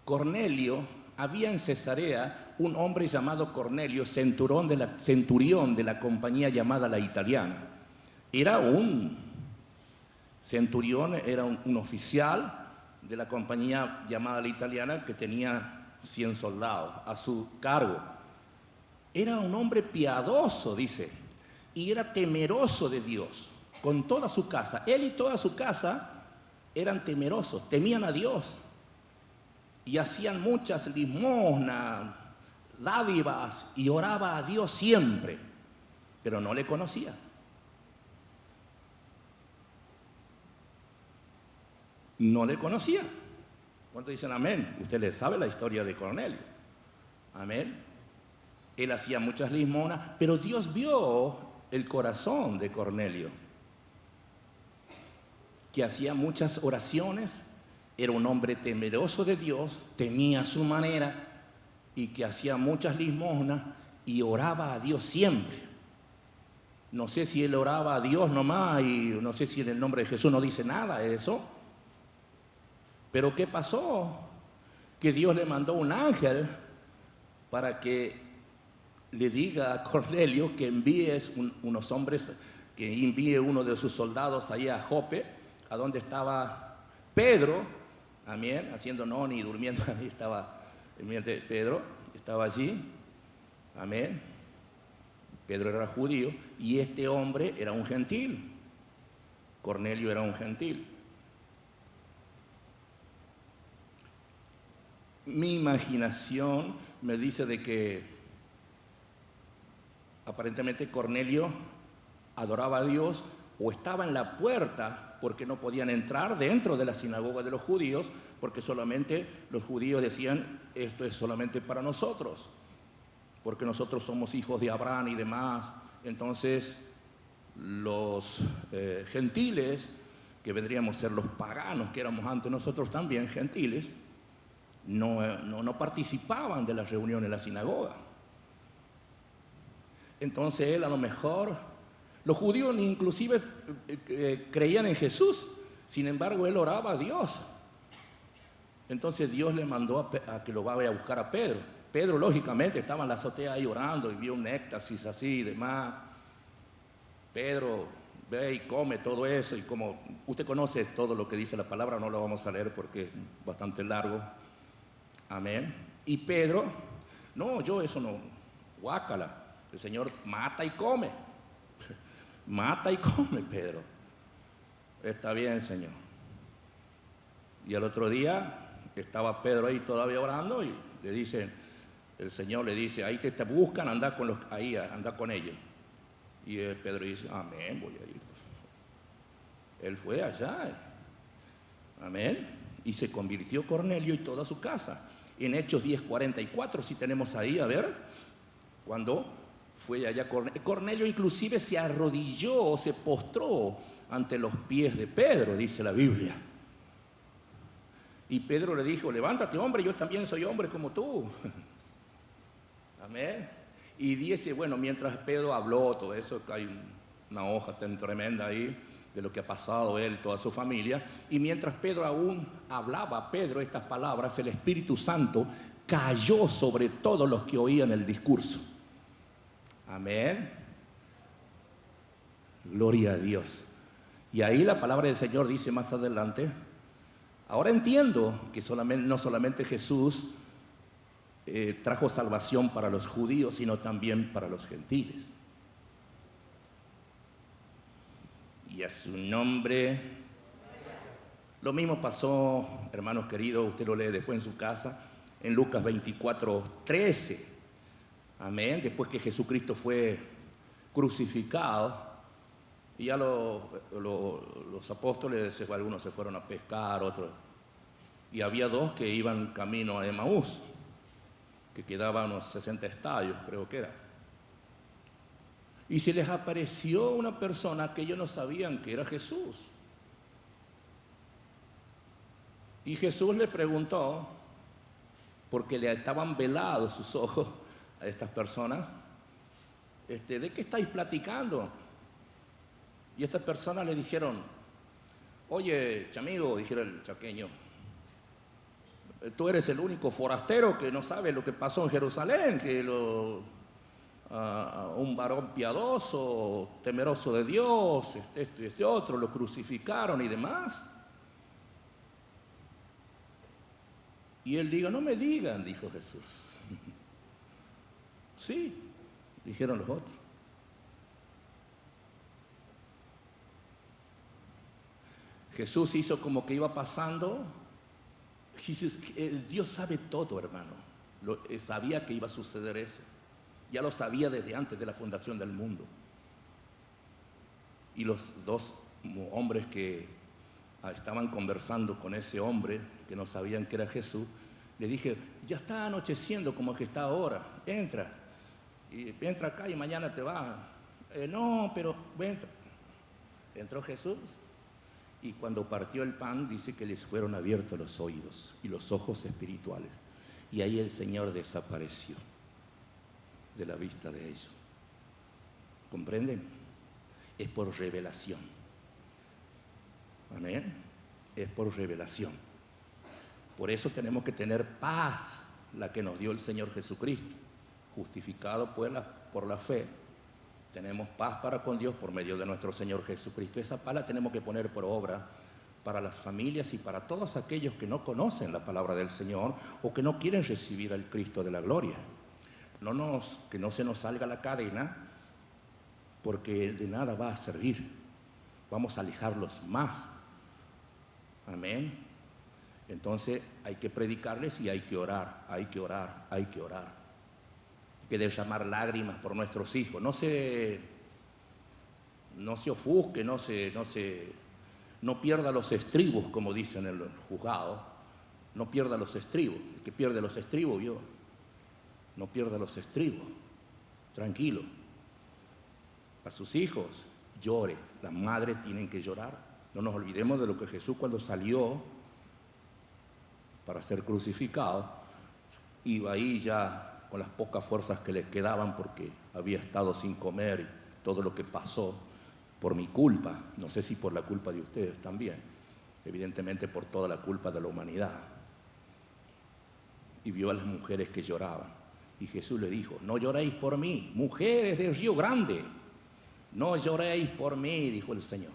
Cornelio, había en Cesarea un hombre llamado Cornelio, centurión de la compañía llamada La Italiana. Era un centurión, era un oficial de la compañía llamada La Italiana, que tenía 100 soldados a su cargo. Era un hombre piadoso, dice, y era temeroso de Dios con toda su casa. Él y toda su casa eran temerosos, temían a Dios y hacían muchas limosnas, dádivas, y oraba a Dios siempre, pero no le conocía. No le conocía. ¿Cuántos dicen amén? Usted le sabe la historia de Cornelio. Amén. Él hacía muchas limonas, pero Dios vio el corazón de Cornelio, que hacía muchas oraciones, era un hombre temeroso de Dios, tenía su manera, y que hacía muchas limosnas y oraba a Dios siempre. No sé si él oraba a Dios nomás, y no sé si en el nombre de Jesús no dice nada de eso. Pero ¿qué pasó? Que Dios le mandó un ángel para que le diga a Cornelio que envíe unos hombres, que envíe uno de sus soldados ahí a Jope, a donde estaba Pedro, amén, haciendo noni y durmiendo. Ahí estaba Pedro, estaba allí, amén. Pedro era judío y este hombre era un gentil. Cornelio era un gentil. Mi imaginación me dice de que aparentemente Cornelio adoraba a Dios o estaba en la puerta porque no podían entrar dentro de la sinagoga de los judíos, porque solamente los judíos decían, esto es solamente para nosotros, porque nosotros somos hijos de Abraham y demás. Entonces los gentiles, que vendríamos a ser los paganos que éramos antes nosotros también, gentiles, no participaban de la reunión en la sinagoga. Entonces él a lo mejor, los judíos inclusive creían en Jesús, sin embargo él oraba a Dios. Entonces Dios le mandó a que lo vaya a buscar a Pedro. Pedro lógicamente estaba en la azotea ahí orando y vio un éxtasis así y demás. Pedro ve y come todo eso, y como usted conoce todo lo que dice la palabra, no lo vamos a leer porque es bastante largo. Amén. Y Pedro, no, yo eso no, guácala. El Señor mata y come. Mata y come, Pedro. Está bien, Señor. Y el otro día estaba Pedro ahí todavía orando y le dice, el Señor le dice, ahí te buscan, anda con ellos. Y Pedro dice, amén, voy a ir. Él fue allá. Amén. Y se convirtió Cornelio y toda su casa. En Hechos 10:44, si tenemos ahí, a ver, cuando fue allá Cornelio inclusive se arrodilló, se postró ante los pies de Pedro, dice la Biblia. Y Pedro le dijo, levántate hombre, yo también soy hombre como tú. Amén. Y dice, bueno, mientras Pedro habló todo eso, hay una hoja tan tremenda ahí de lo que ha pasado él, toda su familia, y mientras Pedro aún hablaba, Pedro, estas palabras, el Espíritu Santo cayó sobre todos los que oían el discurso. Amén. Gloria a Dios. Y ahí la palabra del Señor dice más adelante, ahora entiendo que no solamente Jesús trajo salvación para los judíos, sino también para los gentiles. Y a su nombre. Lo mismo pasó, hermanos queridos, usted lo lee después en su casa, en Lucas 24:13. Amén. Después que Jesucristo fue crucificado, y ya los apóstoles, algunos se fueron a pescar, otros. Y había 2 que iban camino a Emaús, que quedaban unos 60 estadios, creo que era. Y se les apareció una persona que ellos no sabían que era Jesús. Y Jesús le preguntó, porque le estaban velados sus ojos a estas personas, ¿de qué estáis platicando? Y estas personas le dijeron, oye, chamigo, dijeron el chaqueño, tú eres el único forastero que no sabe lo que pasó en Jerusalén, que un varón piadoso, temeroso de Dios, esto y este otro, lo crucificaron y demás. Y él dijo, no me digan, dijo Jesús. Sí, dijeron los otros. Jesús hizo como que iba pasando. Dios sabe todo, hermano. Sabía que iba a suceder eso. Ya lo sabía desde antes de la fundación del mundo. Y los 2 hombres que estaban conversando con ese hombre, que no sabían que era Jesús, le dije, ya está anocheciendo como que está ahora, entra acá y mañana te vas. No, pero entra. Entró Jesús y cuando partió el pan dice que les fueron abiertos los oídos y los ojos espirituales, y ahí el Señor desapareció de la vista de ellos. ¿Comprenden? Es por revelación. Amén. Es por revelación. Por eso tenemos que tener paz, la que nos dio el Señor Jesucristo. Justificado por la fe, tenemos paz para con Dios por medio de nuestro Señor Jesucristo. Esa paz la tenemos que poner por obra para las familias y para todos aquellos que no conocen la palabra del Señor o que no quieren recibir al Cristo de la gloria. Que no se nos salga la cadena porque de nada va a servir. Vamos a alejarlos más. Amén. Entonces hay que predicarles y hay que orar, hay que orar, hay que orar. Hay que derramar lágrimas por nuestros hijos. No se ofusque, no pierda los estribos, como dicen en el juzgado. No pierda los estribos. El que pierde los estribos, no pierda los estribos. Tranquilo. A sus hijos, llore. Las madres tienen que llorar. No nos olvidemos de lo que Jesús, cuando salió para ser crucificado, iba ahí ya con las pocas fuerzas que le quedaban, porque había estado sin comer y todo lo que pasó por mi culpa. No sé si por la culpa de ustedes también. Evidentemente por toda la culpa de la humanidad. Y vio a las mujeres que lloraban. Y Jesús le dijo: no lloréis por mí, mujeres del Río Grande. No lloréis por mí, dijo el Señor,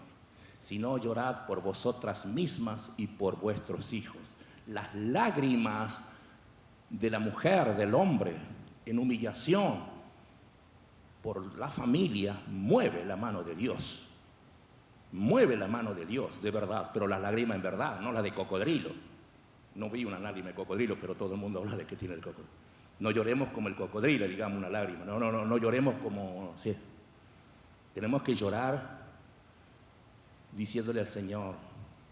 sino llorad por vosotras mismas y por vuestros hijos. Las lágrimas de la mujer, del hombre, en humillación por la familia, mueve la mano de Dios. Mueve la mano de Dios, de verdad, pero la lágrima en verdad, no la de cocodrilo. No vi una lágrima de cocodrilo, pero todo el mundo habla de que tiene el cocodrilo. No lloremos como el cocodrilo, digamos, una lágrima. No lloremos como... Sí. Tenemos que llorar diciéndole al Señor: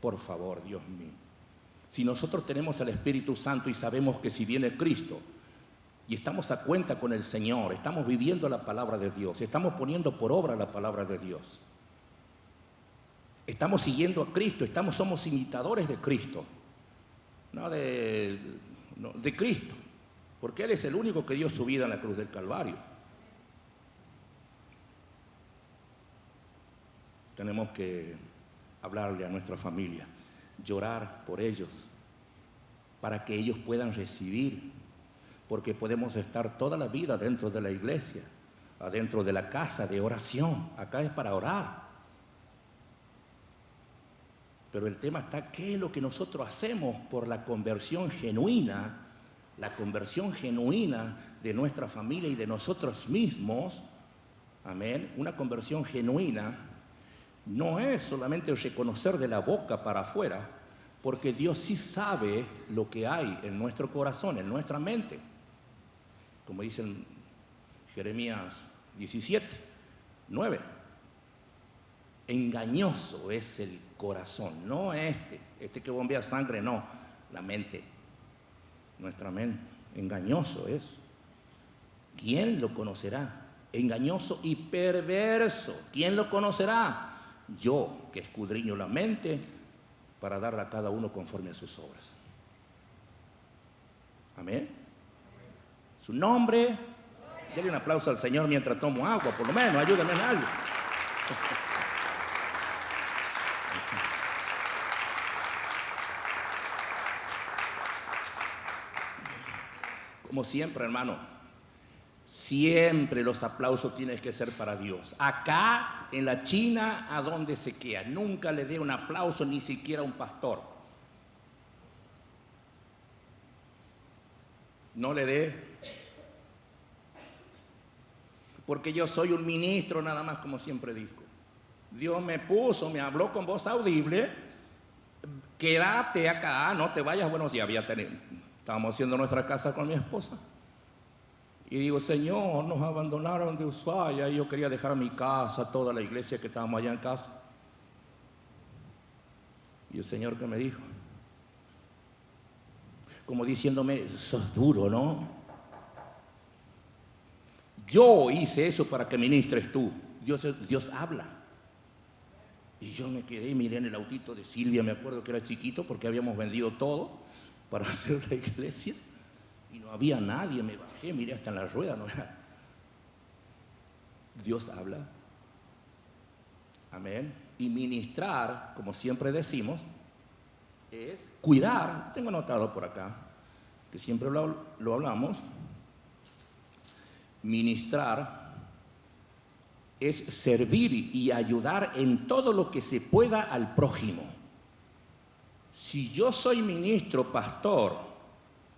por favor, Dios mío. Si nosotros tenemos el Espíritu Santo y sabemos que si viene Cristo y estamos a cuenta con el Señor, estamos viviendo la palabra de Dios, estamos poniendo por obra la palabra de Dios, estamos siguiendo a Cristo, somos imitadores de Cristo, no de Cristo, porque Él es el único que dio su vida en la cruz del Calvario. Tenemos que hablarle a nuestra familia, llorar por ellos, para que ellos puedan recibir, porque podemos estar toda la vida dentro de la iglesia, adentro de la casa de oración. Acá es para orar. Pero el tema está: ¿qué es lo que nosotros hacemos por la conversión genuina? La conversión genuina de nuestra familia y de nosotros mismos. Amén. Una conversión genuina no es solamente reconocer de la boca para afuera, porque Dios sí sabe lo que hay en nuestro corazón, en nuestra mente. Como dice en Jeremías 17:9. Engañoso es el corazón, no este que bombea sangre, no, la mente, nuestra mente. Engañoso es. ¿Quién lo conocerá? Engañoso y perverso. ¿Quién lo conocerá? Yo, que escudriño la mente para darle a cada uno conforme a sus obras. Amén. Su nombre. Denle un aplauso al Señor mientras tomo agua, por lo menos, ayúdenme en algo. Como siempre, hermano, siempre los aplausos tienen que ser para Dios. Acá, en la China, a donde se queda, nunca le dé un aplauso ni siquiera a un pastor. No le dé. Porque yo soy un ministro nada más, como siempre digo. Dios me puso, me habló con voz audible: quédate acá, no te vayas. Bueno, ya estábamos haciendo nuestra casa con mi esposa. Y digo: Señor, nos abandonaron de Ushuaia y yo quería dejar mi casa, toda la iglesia que estábamos allá en casa. Y el Señor, ¿qué me dijo? Como diciéndome: sos duro, ¿no? Yo hice eso para que ministres tú. Dios habla. Y yo me quedé y miré en el autito de Silvia, me acuerdo que era chiquito porque habíamos vendido todo para hacer la iglesia. Y no había nadie, me bajé, miré hasta en la rueda. No era. Dios habla. Amén. Y ministrar, como siempre decimos, es cuidar. Tengo anotado por acá, que siempre lo hablamos. Ministrar es servir y ayudar en todo lo que se pueda al prójimo. Si yo soy ministro, pastor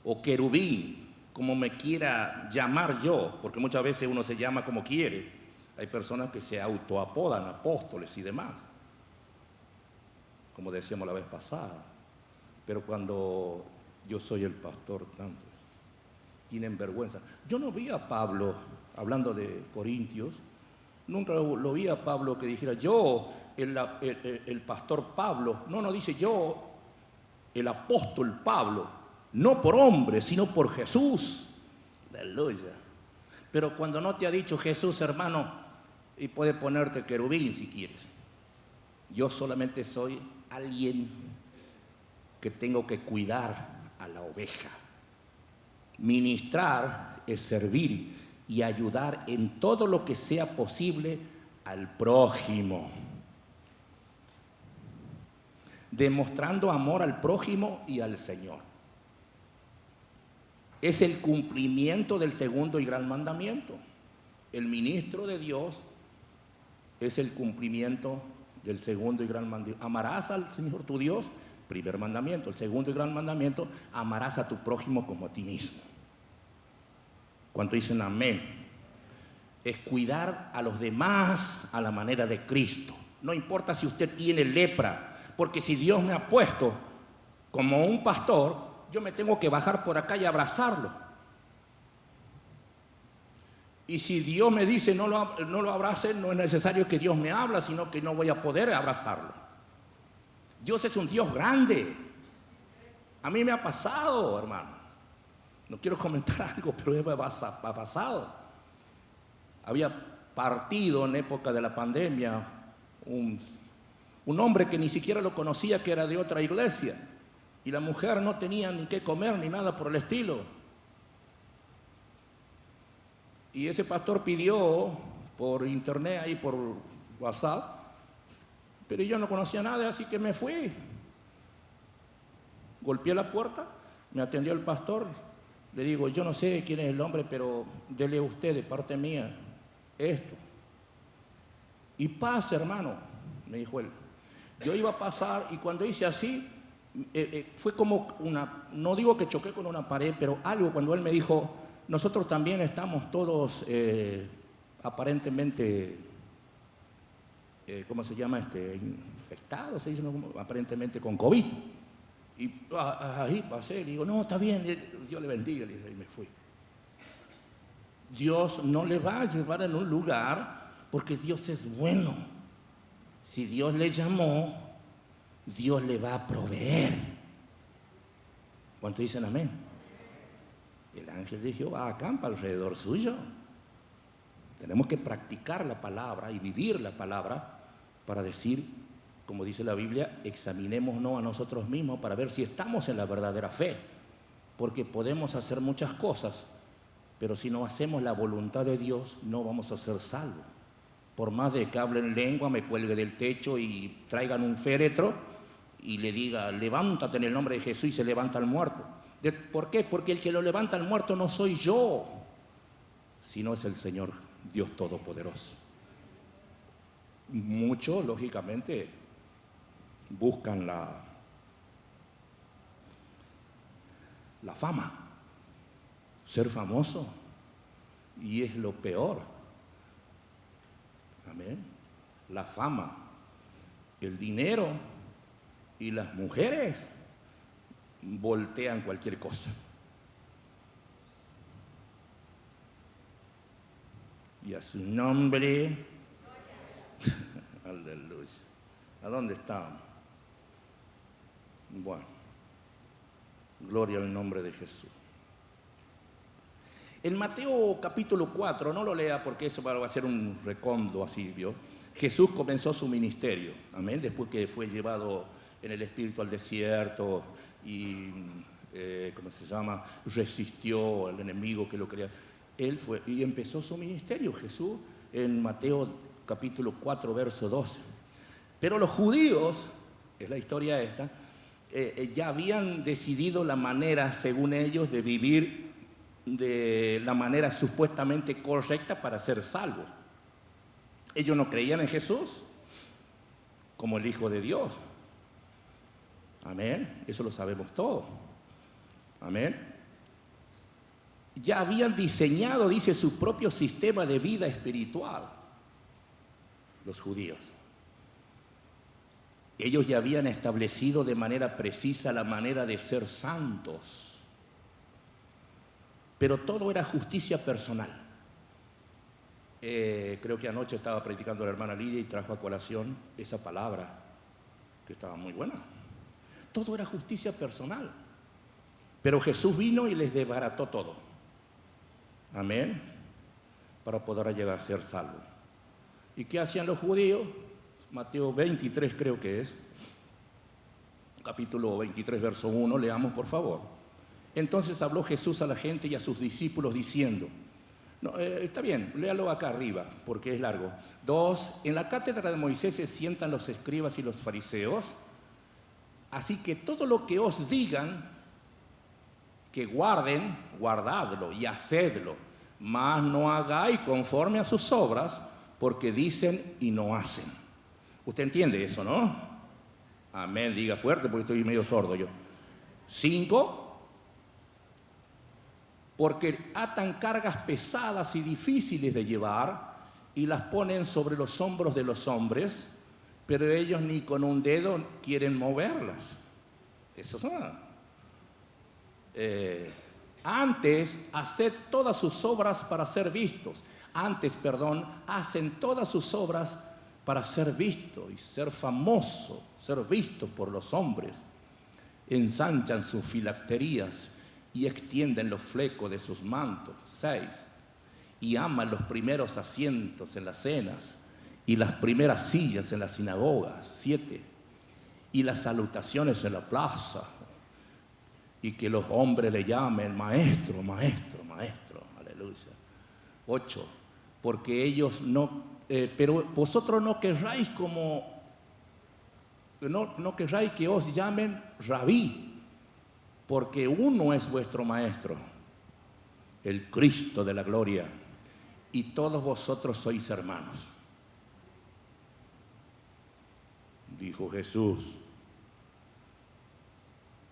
o querubín, como me quiera llamar yo, porque muchas veces uno se llama como quiere, Hay personas que se autoapodan apóstoles y demás, como decíamos la vez pasada. Pero cuando yo soy el pastor, tantos tienen vergüenza. Yo no vi a Pablo, hablando de Corintios, nunca lo vi a Pablo que dijera, yo, el pastor Pablo. No dice yo, el apóstol Pablo, no por hombre, sino por Jesús. Aleluya. Pero cuando no te ha dicho Jesús, hermano, y puede ponerte querubín si quieres. Yo solamente soy alguien que tengo que cuidar a la oveja. Ministrar es servir y ayudar en todo lo que sea posible al prójimo, demostrando amor al prójimo y al Señor. Es el cumplimiento del segundo y gran mandamiento. El ministro de Dios es el cumplimiento del segundo y gran mandamiento. Amarás al Señor tu Dios, primer mandamiento. El segundo y gran mandamiento, amarás a tu prójimo como a ti mismo. ¿Cuánto dicen amén? Es cuidar a los demás a la manera de Cristo. No importa si usted tiene lepra, porque si Dios me ha puesto como un pastor, yo me tengo que bajar por acá y abrazarlo. Y si Dios me dice no lo abrace, no es necesario que Dios me hable, sino que no voy a poder abrazarlo. Dios es un Dios grande. A mí me ha pasado, hermano. No quiero comentar algo, pero me ha pasado. Había partido en época de la pandemia un hombre que ni siquiera lo conocía, que era de otra iglesia. Y la mujer no tenía ni qué comer ni nada por el estilo. Y ese pastor pidió por internet, ahí por WhatsApp, pero yo no conocía nada, así que me fui. Golpeé la puerta, me atendió el pastor, le digo, yo no sé quién es el hombre, pero dele a usted de parte mía esto. Y pase, hermano, me dijo él. Yo iba a pasar y cuando hice así, fue como no digo que choqué con una pared, pero algo cuando él me dijo, nosotros también estamos todos aparentemente, ¿cómo se llama? Infectados, se dice, ¿no? Aparentemente con COVID. Y ahí pasé, le digo, no, está bien, Dios le bendiga, y me fui. Dios no le va a llevar en un lugar porque Dios es bueno. Si Dios le llamó, Dios le va a proveer. ¿Cuántos dicen amén? El ángel de Jehová acampa alrededor suyo. Tenemos que practicar la palabra y vivir la palabra para decir, como dice la Biblia, examinémonos a nosotros mismos para ver si estamos en la verdadera fe. Porque podemos hacer muchas cosas, pero si no hacemos la voluntad de Dios, no vamos a ser salvos. Por más de que hable en lengua, me cuelgue del techo y traigan un féretro y le diga, levántate en el nombre de Jesús, y se levanta el muerto. ¿Por qué? Porque el que lo levanta al muerto no soy yo, sino es el Señor Dios Todopoderoso. Muchos, lógicamente, buscan la fama, ser famoso, y es lo peor. Amén. La fama, el dinero y las mujeres voltean cualquier cosa. Y a su nombre, aleluya. ¿A dónde estaban? Bueno, gloria al nombre de Jesús. En Mateo capítulo 4, no lo lea porque eso va a ser un recondo así, ¿vio? Jesús comenzó su ministerio, amén, después que fue llevado en el espíritu al desierto y, ¿cómo se llama? Resistió al enemigo que lo quería. Él fue y empezó su ministerio, Jesús, en Mateo capítulo 4, verso 12. Pero los judíos, es la historia esta, ya habían decidido la manera, según ellos, de vivir de la manera supuestamente correcta para ser salvos. Ellos no creían en Jesús como el Hijo de Dios. Amén. Eso lo sabemos todos. Amén. Ya habían diseñado, dice, su propio sistema de vida espiritual. los judíos. Ellos ya habían establecido de manera precisa la manera de ser santos, pero todo era justicia personal. Creo que anoche estaba predicando la hermana Lidia y trajo a colación esa palabra, que estaba muy buena. Todo era justicia personal, pero Jesús vino y les desbarató todo. Amén. Para poder llegar a ser salvos. ¿Y qué hacían los judíos? Mateo 23 creo que es, capítulo 23, verso 1, leamos por favor. Entonces habló Jesús a la gente y a sus discípulos diciendo, no, está bien, léalo acá arriba porque es largo. 2, en la cátedra de Moisés se sientan los escribas y los fariseos, así que todo lo que os digan, que guarden, guardadlo y hacedlo, mas no hagáis conforme a sus obras, porque dicen y no hacen. ¿Usted entiende eso, no? Amén, diga fuerte porque estoy medio sordo yo. 5, porque atan cargas pesadas y difíciles de llevar y las ponen sobre los hombros de los hombres, pero ellos ni con un dedo quieren moverlas. Eso es antes, haced todas sus obras para ser vistos. Hacen todas sus obras para ser vistos y ser famosos, ser vistos por los hombres. Ensanchan sus filacterías y extienden los flecos de sus mantos. 6. Y aman los primeros asientos en las cenas y las primeras sillas en las sinagogas. 7. Y las salutaciones en la plaza. Y que los hombres le llamen maestro, maestro, maestro. Aleluya. 8. Porque ellos pero vosotros no querráis no querráis que os llamen rabí, porque uno es vuestro maestro, el Cristo de la gloria, y todos vosotros sois hermanos. Dijo Jesús.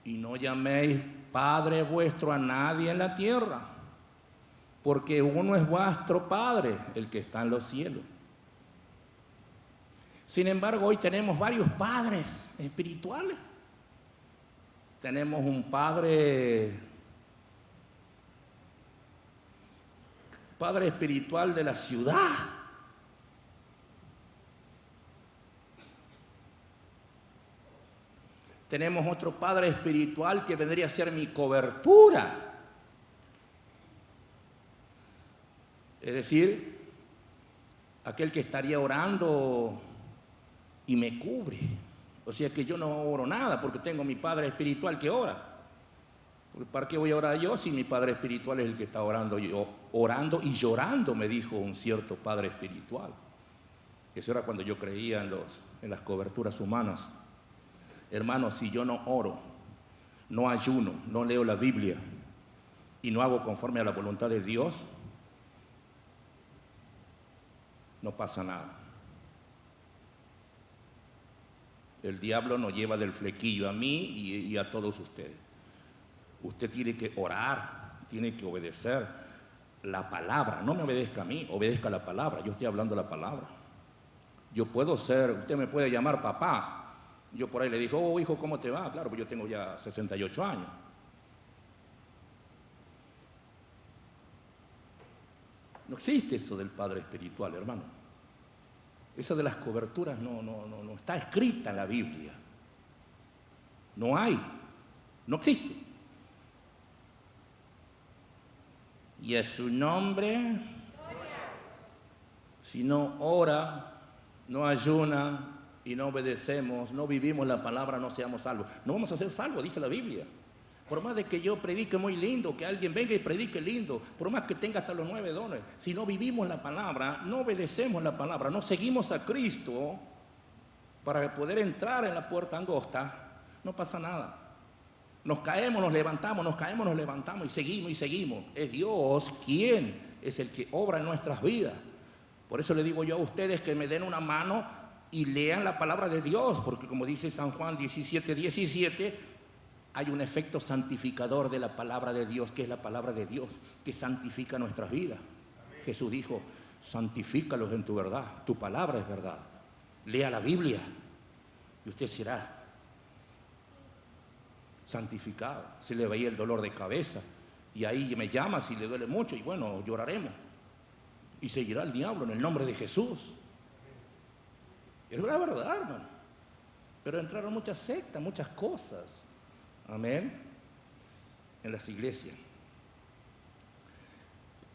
Y no llaméis Padre vuestro a nadie en la tierra, porque uno es vuestro Padre, el que está en los cielos. Sin embargo, hoy tenemos varios padres espirituales. Tenemos un padre espiritual de la ciudad. Tenemos otro padre espiritual que vendría a ser mi cobertura. Es decir, aquel que estaría orando y me cubre. O sea que yo no oro nada porque tengo mi padre espiritual que ora. ¿Para qué voy a orar yo si mi padre espiritual es el que está orando y llorando? Me dijo un cierto padre espiritual. Eso era cuando yo creía en las coberturas humanas. Hermanos, si yo no oro, no ayuno, no leo la Biblia y no hago conforme a la voluntad de Dios, no pasa nada. El diablo nos lleva del flequillo a mí y a todos ustedes. Usted tiene que orar, tiene que obedecer la palabra. No me obedezca a mí, obedezca la palabra. Yo estoy hablando la palabra. Yo puedo usted me puede llamar papá. Yo por ahí le digo, oh hijo, ¿cómo te va? Claro, pues yo tengo ya 68 años. No existe eso del padre espiritual, hermano. Esa de las coberturas no está escrita en la Biblia. No hay, no existe. Y es su nombre, si no ora, no ayuna y no obedecemos, no vivimos la palabra, no seamos salvos. No vamos a ser salvos, dice la Biblia. Por más de que yo predique muy lindo, que alguien venga y predique lindo, por más que tenga hasta los 9 dones, si no vivimos la palabra, no obedecemos la palabra, no seguimos a Cristo para poder entrar en la puerta angosta, no pasa nada. Nos caemos, nos levantamos, nos caemos, nos levantamos y seguimos. Es Dios quien es el que obra en nuestras vidas. Por eso le digo yo a ustedes que me den una mano y lean la palabra de Dios, porque como dice San Juan 17:17, hay un efecto santificador de la palabra de Dios, que es la palabra de Dios, que santifica nuestras vidas. Amén. Jesús dijo, Santifícalos en tu verdad. Tu palabra es verdad. Lea la Biblia y usted será santificado. Se le veía el dolor de cabeza y ahí me llama si le duele mucho y bueno, lloraremos. Y seguirá el diablo en el nombre de Jesús. Es la verdad, hermano. Pero entraron muchas sectas, muchas cosas. Amén. En las iglesias.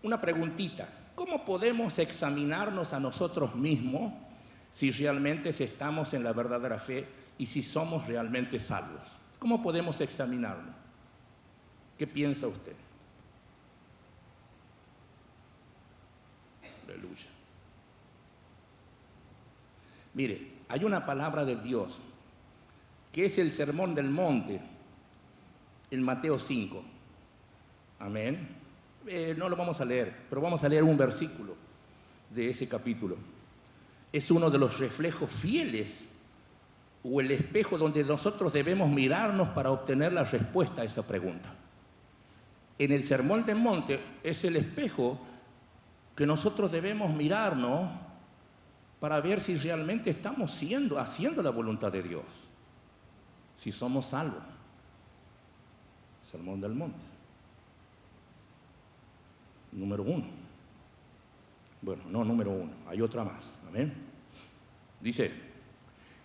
Una preguntita. ¿Cómo podemos examinarnos a nosotros mismos si realmente estamos en la verdadera fe y si somos realmente salvos? ¿Cómo podemos examinarnos? ¿Qué piensa usted? Aleluya. Mire, hay una palabra de Dios que es el Sermón del Monte en Mateo 5. Amén. No lo vamos a leer, pero vamos a leer un versículo de ese capítulo. Es uno de los reflejos fieles o el espejo donde nosotros debemos mirarnos para obtener la respuesta a esa pregunta. En el Sermón del Monte es el espejo que nosotros debemos mirarnos para ver si realmente estamos haciendo la voluntad de Dios, si somos salvos. Sermón del Monte. Número 1. Bueno, no número 1, hay otra más. Amén. Dice,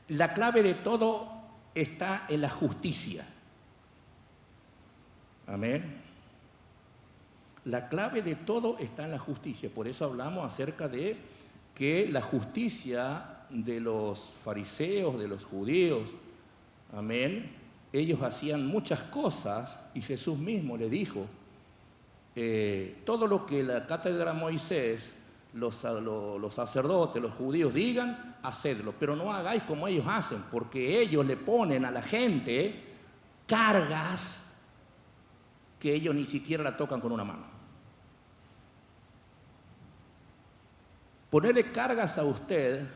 la clave de todo está en la justicia. Amén. La clave de todo está en la justicia. Por eso hablamos acerca de que la justicia de los fariseos, de los judíos, amén, ellos hacían muchas cosas y Jesús mismo le dijo, todo lo que la cátedra Moisés, los sacerdotes, los judíos digan, hacedlo, pero no hagáis como ellos hacen, porque ellos le ponen a la gente cargas que ellos ni siquiera la tocan con una mano. Ponerle cargas a usted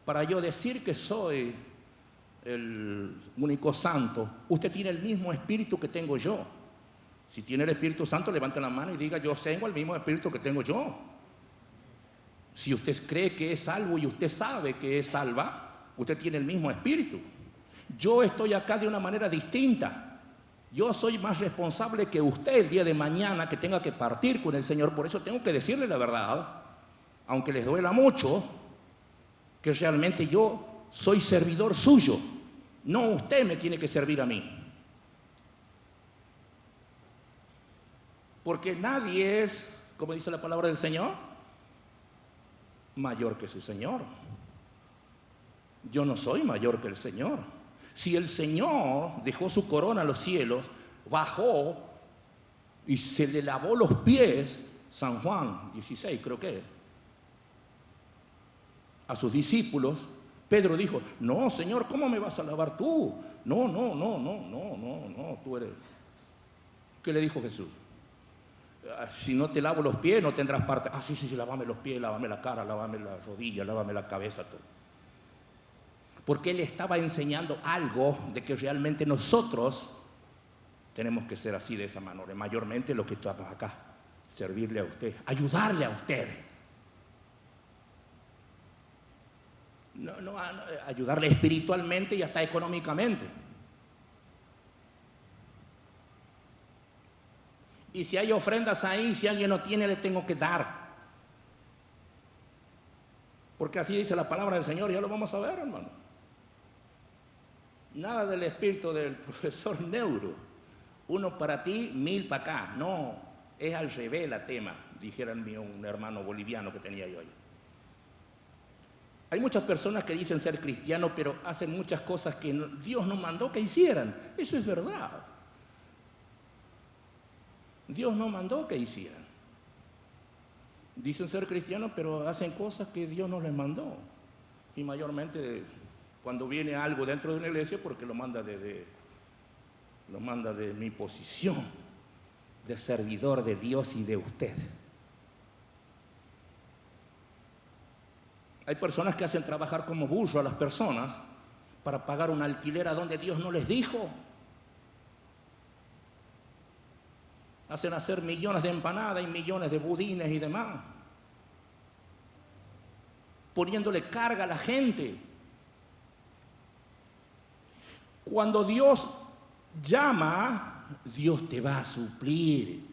para yo decir que soy el único santo, usted tiene el mismo espíritu que tengo yo. Si tiene el Espíritu Santo, levante la mano y diga, yo tengo el mismo espíritu que tengo yo. Si usted cree que es salvo y usted sabe que es salva, usted tiene el mismo espíritu. Yo estoy acá de una manera distinta. Yo soy más responsable que usted el día de mañana que tenga que partir con el Señor. Por eso tengo que decirle la verdad, aunque les duela mucho, que realmente yo soy servidor suyo. No usted me tiene que servir a mí. Porque nadie es, como dice la palabra del Señor, mayor que su Señor. Yo no soy mayor que el Señor. Si el Señor dejó su corona a los cielos, bajó y se le lavó los pies, San Juan 16 creo que es, a sus discípulos, Pedro dijo, no, Señor, ¿cómo me vas a lavar tú? No, tú eres. ¿Qué le dijo Jesús? Si no te lavo los pies, no tendrás parte. Sí, lávame los pies, lávame la cara, lávame la rodilla, lávame la cabeza, todo. Porque él estaba enseñando algo de que realmente nosotros tenemos que ser así de esa manera. Mayormente lo que estamos acá, servirle a usted, ayudarle a usted. No, ayudarle espiritualmente y hasta económicamente. Y si hay ofrendas ahí, si alguien no tiene, le tengo que dar. Porque así dice la palabra del Señor, ya lo vamos a ver, hermano. Nada del espíritu del profesor Neuro. 1 para ti, 1000 para acá. No, es al revés la tema, dijera un hermano boliviano que tenía yo ahí. Hay muchas personas que dicen ser cristianos, pero hacen muchas cosas que Dios no mandó que hicieran. Eso es verdad. Dios no mandó que hicieran. Dicen ser cristianos, pero hacen cosas que Dios no les mandó. Y mayormente cuando viene algo dentro de una iglesia, porque lo manda de mi posición de servidor de Dios y de usted. Hay personas que hacen trabajar como burro a las personas para pagar un alquiler a donde Dios no les dijo. Hacen hacer millones de empanadas y millones de budines y demás. poniéndole carga a la gente. Cuando Dios llama, Dios te va a suplir.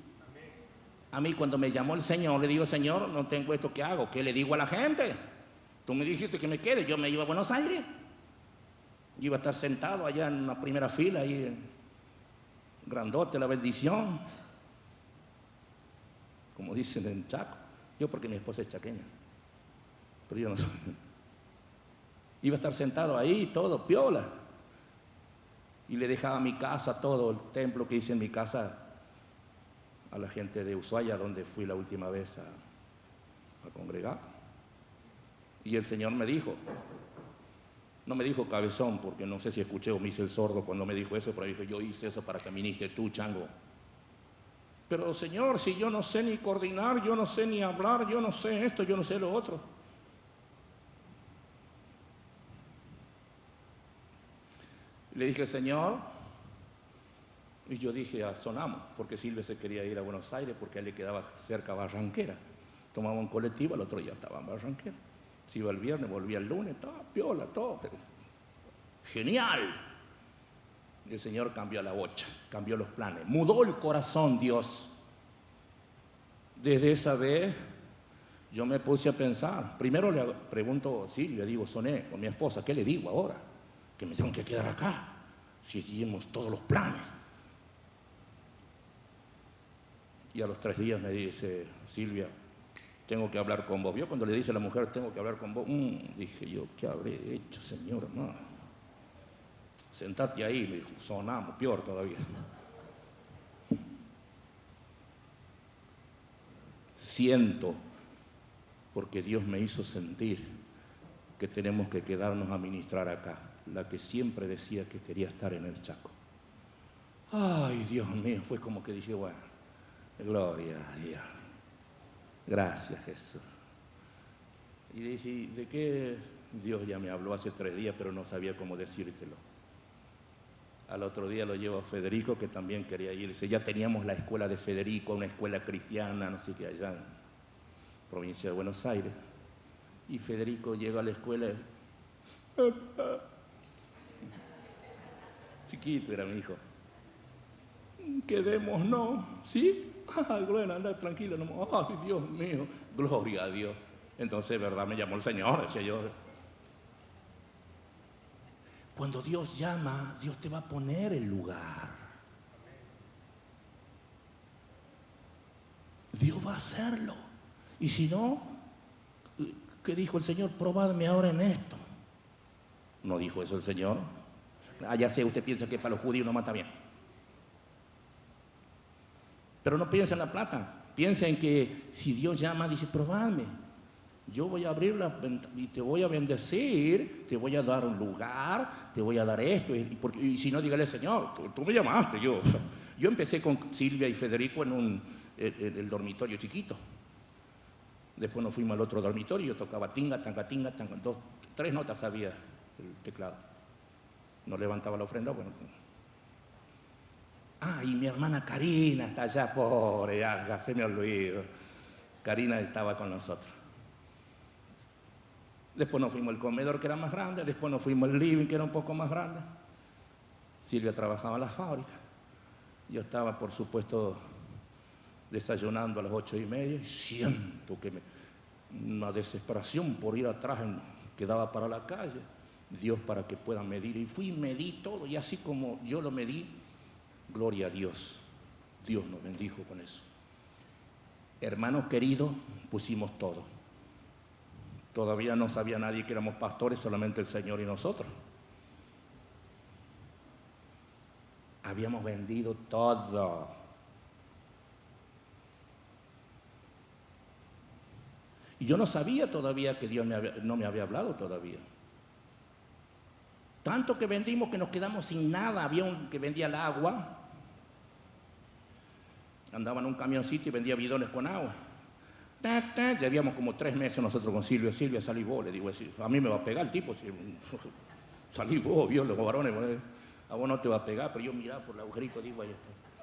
A mí cuando me llamó el Señor, le digo, Señor, no tengo esto, ¿qué hago? ¿Qué le digo a la gente? Tú me dijiste que me quede, yo me iba a Buenos Aires. Yo iba a estar sentado allá en una primera fila, ahí, grandote, la bendición. Como dicen en Chaco. Yo porque mi esposa es chaqueña. Pero yo no soy. Iba a estar sentado ahí, todo, piola. Y le dejaba mi casa, todo el templo que hice en mi casa, a la gente de Ushuaia, donde fui la última vez a congregar. Y el Señor me dijo, no me dijo cabezón, porque no sé si escuché o me hice el sordo cuando me dijo eso, pero dijo, yo hice eso para que ministre tú, chango. Pero Señor, si yo no sé ni coordinar, yo no sé ni hablar, yo no sé esto, yo no sé lo otro. Le dije, Señor, y yo dije, sonamos, porque Silvia se quería ir a Buenos Aires porque a él le quedaba cerca Barranquera. Tomaba un colectivo, el otro día estaba en Barranquera. Se iba el viernes, volvía el lunes, todo, piola, todo. Pero genial. Y el Señor cambió la bocha, cambió los planes, mudó el corazón Dios. Desde esa vez yo me puse a pensar. Primero le pregunto a Silvia, digo, soné con mi esposa, ¿qué le digo ahora? Que me tengo que quedar acá, si seguimos todos los planes. Y a los 3 días me dice, Silvia, tengo que hablar con vos. Yo cuando le dice a la mujer, tengo que hablar con vos, dije yo, ¿qué habré hecho, señora? No. Sentate ahí, me dijo, sonamos, peor todavía. Siento, porque Dios me hizo sentir que tenemos que quedarnos a ministrar acá. La que siempre decía que quería estar en el Chaco. Ay, Dios mío, fue como que dije, bueno, gloria a Dios. Gracias, Jesús. Y dice, ¿de qué? Dios ya me habló hace 3 días, pero no sabía cómo decírtelo. Al otro día lo llevo a Federico, que también quería irse. Ya teníamos la escuela de Federico, una escuela cristiana, no sé qué, allá en provincia de Buenos Aires. Y Federico llega a la escuela. Chiquito era mi hijo. Quedémonos, ¿sí? Bueno, anda tranquilo. No. Ay, Dios mío, gloria a Dios. Entonces, ¿verdad? Me llamó el Señor, decía yo. Cuando Dios llama, Dios te va a poner el lugar. Dios va a hacerlo. Y si no, ¿qué dijo el Señor? Probadme ahora en esto. ¿No dijo eso el Señor? Ya sé, usted piensa que para los judíos no mata bien. Pero no piensa en la plata. Piensa en que si Dios llama, dice, probadme. Yo voy a abrir la ventana y te voy a bendecir, te voy a dar un lugar, te voy a dar esto. Y si no, dígale, Señor, tú me llamaste. Yo empecé con Silvia y Federico en el dormitorio chiquito. Después nos fuimos al otro dormitorio y yo tocaba tinga, tanga, 3 notas sabía el teclado. No levantaba la ofrenda, bueno. Y mi hermana Karina está allá, pobre, ya se me olvidó. Karina estaba con nosotros. Después nos fuimos al comedor, que era más grande. Después nos fuimos al living, que era un poco más grande. Silvia trabajaba en la fábrica. Yo estaba, por supuesto, desayunando a las 8:30. Y siento que una desesperación por ir atrás, que daba para la calle. Dios para que pueda medir. Y fui y medí todo. Y así como yo lo medí, gloria a Dios. Dios nos bendijo con eso. Hermanos queridos, pusimos todo. Todavía no sabía nadie que éramos pastores, solamente el Señor y nosotros. Habíamos vendido todo. Y yo no sabía todavía que Dios no me había hablado todavía. Tanto que vendimos que nos quedamos sin nada. Había un que vendía el agua. Andaba en un camioncito y vendía bidones con agua. Llevíamos como 3 meses nosotros con Silvia. Silvia, salí vos. Le digo, a mí me va a pegar el tipo. Salí vos, vio los varones. A vos no te va a pegar, pero yo miraba por el agujerito, digo, ahí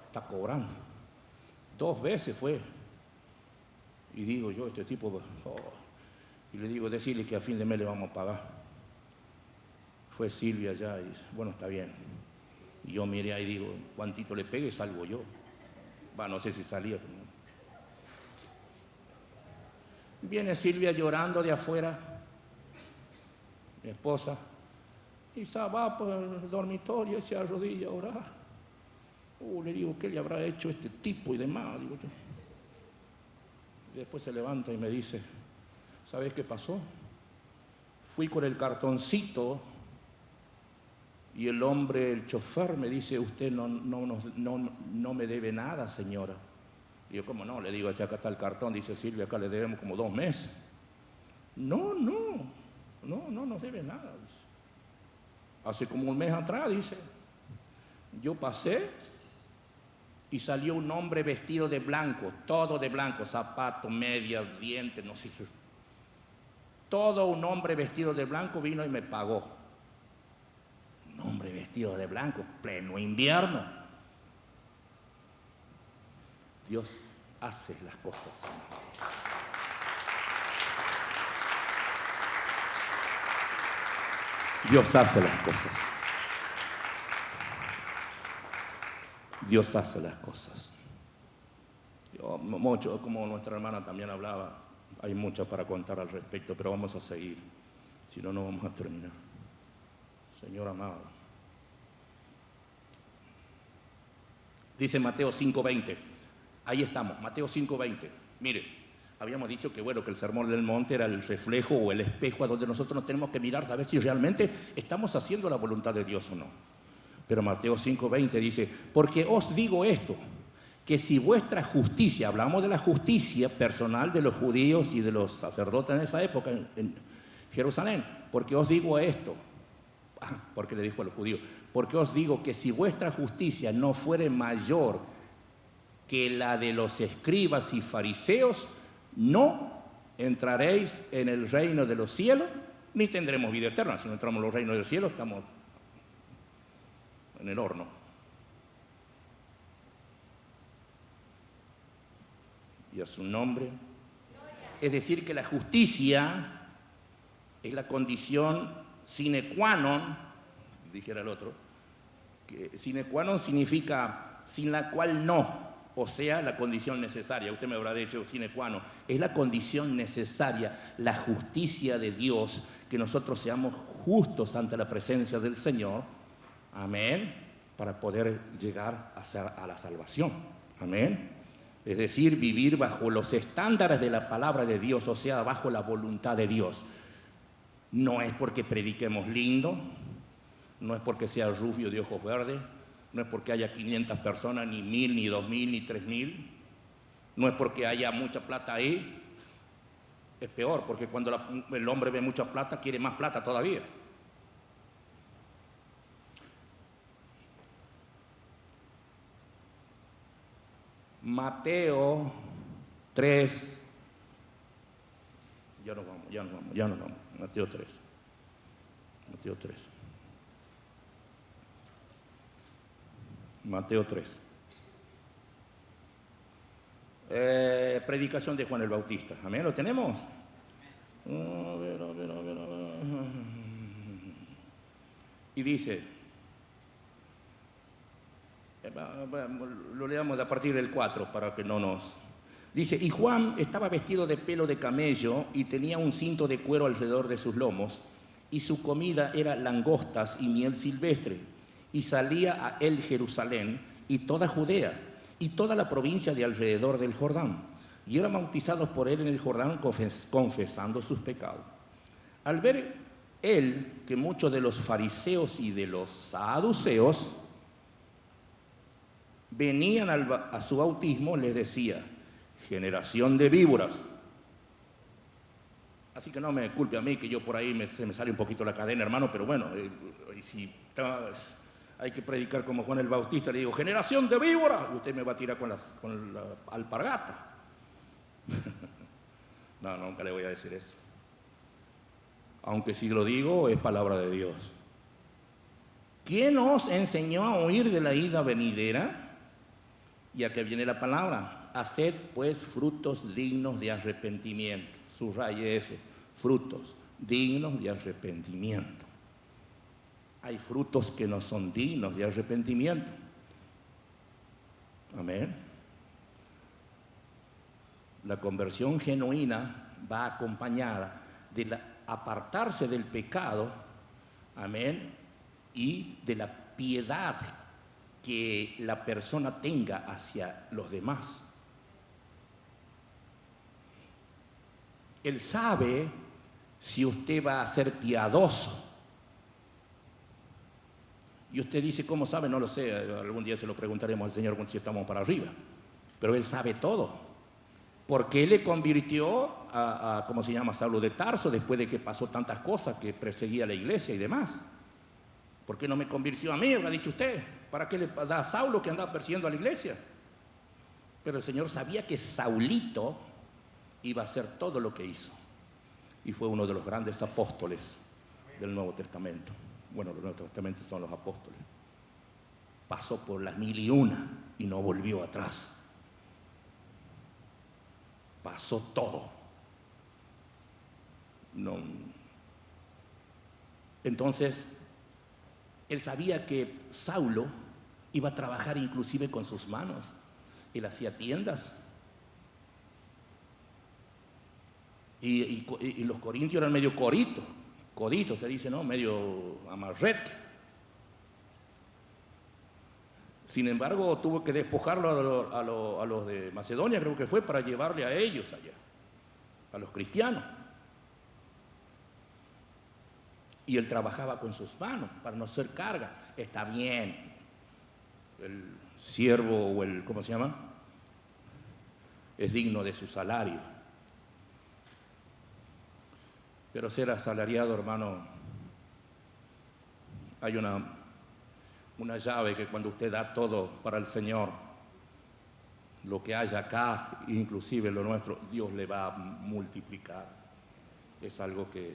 está cobrando. 2 veces fue. Y digo yo, este tipo, Y le digo, decirle que a fin de mes le vamos a pagar. Fue Silvia allá y dice, bueno, está bien. Y yo miré ahí y digo, cuantito le pegue, salgo yo. Va, no sé si salía, pero no. Viene Silvia llorando de afuera, mi esposa, y va por el dormitorio y se arrodilla a orar. Le digo, ¿qué le habrá hecho este tipo y demás? Digo yo. Y después se levanta y me dice, ¿sabes qué pasó? Fui con el cartoncito y el hombre, el chofer, me dice, usted no me debe nada, señora. Y yo, ¿cómo no? Le digo, acá está el cartón. Dice Silvia, acá le debemos como 2 meses. No nos debe nada. Dice. Hace como 1 mes atrás, dice, yo pasé y salió un hombre vestido de blanco, todo de blanco, zapato, media, dientes, no sé. Todo un hombre vestido de blanco vino y me pagó. Un hombre vestido de blanco, pleno invierno. Dios hace las cosas. Dios hace las cosas. Dios hace las cosas. Mucho, como nuestra hermana también hablaba, hay mucho para contar al respecto, pero vamos a seguir. Si no, no vamos a terminar. Señor amado. Dice Mateo 5:20. Ahí estamos, Mateo 5:20. Mire, habíamos dicho que bueno, que el sermón del monte era el reflejo o el espejo a donde nosotros nos tenemos que mirar, saber si realmente estamos haciendo la voluntad de Dios o no. Pero Mateo 5:20 dice, porque os digo esto, que si vuestra justicia, hablamos de la justicia personal de los judíos y de los sacerdotes en esa época en Jerusalén, porque os digo esto, porque le dijo a los judíos, porque os digo que si vuestra justicia no fuere mayor que la de los escribas y fariseos, no entraréis en el reino de los cielos, ni tendremos vida eterna. Si no entramos en los reinos del cielo, estamos en el horno. Y a su nombre. Es decir, que la justicia es la condición sine qua non, dijera el otro, que sine qua non significa sin la cual no. O sea, la condición necesaria. Usted me habrá dicho sine qua non. Es la condición necesaria, la justicia de Dios, que nosotros seamos justos ante la presencia del Señor. Amén. Para poder llegar a la salvación. Amén. Es decir, vivir bajo los estándares de la palabra de Dios, o sea, bajo la voluntad de Dios. No es porque prediquemos lindo, no es porque sea rubio de ojos verdes, no es porque haya 500 personas, ni 1000, ni 2000, ni 3000. No es porque haya mucha plata ahí. Es peor, porque cuando el hombre ve mucha plata, quiere más plata todavía. Mateo 3. Ya nos vamos. Mateo 3. Mateo 3. Predicación de Juan el Bautista. Amén, ¿lo tenemos? A ver. Y dice, lo leamos a partir del 4 para que no nos... Dice, y Juan estaba vestido de pelo de camello y tenía un cinto de cuero alrededor de sus lomos, y su comida era langostas y miel silvestre, y salía a él Jerusalén y toda Judea y toda la provincia de alrededor del Jordán, y eran bautizados por él en el Jordán confesando sus pecados. Al ver él que muchos de los fariseos y de los saduceos venían a su bautismo, les decía, generación de víboras. Así que no me culpe a mí que yo por ahí se me sale un poquito la cadena, hermano, pero bueno, si hay que predicar como Juan el Bautista, le digo, generación de víboras, usted me va a tirar con la alpargata. No, nunca le voy a decir eso. Aunque si lo digo, es palabra de Dios. ¿Quién os enseñó a huir de la ira venidera? Y aquí viene la palabra. Haced pues frutos dignos de arrepentimiento. Subraye eso. frutos dignos de arrepentimiento. Hay frutos que no son dignos de arrepentimiento. Amén. La conversión genuina va acompañada de apartarse del pecado, amén, y de la piedad que la persona tenga hacia los demás. Él sabe si usted va a ser piadoso. Y usted dice, ¿cómo sabe? No lo sé, algún día se lo preguntaremos al Señor si estamos para arriba. Pero Él sabe todo. Porque Él le convirtió ¿cómo se llama? Saulo de Tarso, después de que pasó tantas cosas, que perseguía a la iglesia y demás. ¿Por qué no me convirtió a mí? Habrá dicho usted. ¿Para qué le da a Saulo que andaba persiguiendo a la iglesia? Pero el Señor sabía que Saulito iba a hacer todo lo que hizo. Y fue uno de los grandes apóstoles del Nuevo Testamento. Bueno, los Nuevos Testamentos son los apóstoles. Pasó por las 1001 y no volvió atrás. Pasó todo. No. Entonces, él sabía que Saulo iba a trabajar inclusive con sus manos. Él hacía tiendas. Y los corintios eran medio coditos, se dice, ¿no? Medio amarrete. Sin embargo, tuvo que despojarlo a los de Macedonia, creo que fue, para llevarle a ellos allá, a los cristianos. Y él trabajaba con sus manos para no ser carga. Está bien, el siervo o el, ¿cómo se llama? Es digno de su salario. Pero ser asalariado, hermano, hay una llave que cuando usted da todo para el Señor, lo que haya acá, inclusive lo nuestro, Dios le va a multiplicar. Es algo que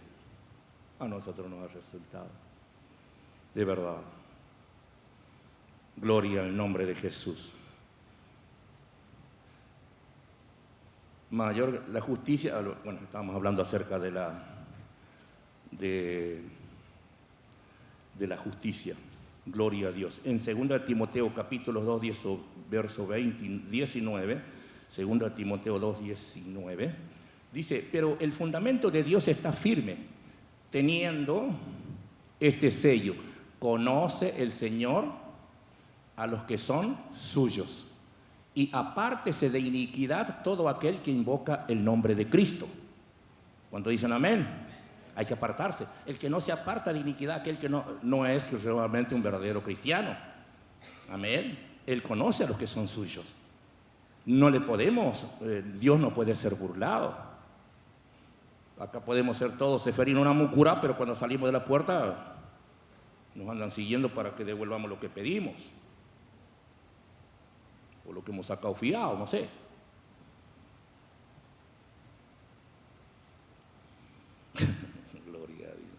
a nosotros nos ha resultado. De verdad. Gloria al nombre de Jesús. Mayor la justicia, bueno, estábamos hablando acerca de la justicia. Gloria a Dios. En 2 Timoteo capítulo 2, verso 19, 2 Timoteo 2, 19, dice, pero el fundamento de Dios está firme, teniendo este sello. Conoce el Señor a los que son suyos, y apártese de iniquidad todo aquel que invoca el nombre de Cristo. ¿Cuántos dicen amén? Hay que apartarse. El que no se aparta de iniquidad, aquel que no es realmente un verdadero cristiano. Amén. Él conoce a los que son suyos. No le podemos, Dios no puede ser burlado. Acá podemos ser todos seferín una mucura, pero cuando salimos de la puerta nos andan siguiendo para que devuelvamos lo que pedimos. O lo que hemos sacado fiado, no sé. Gloria a Dios.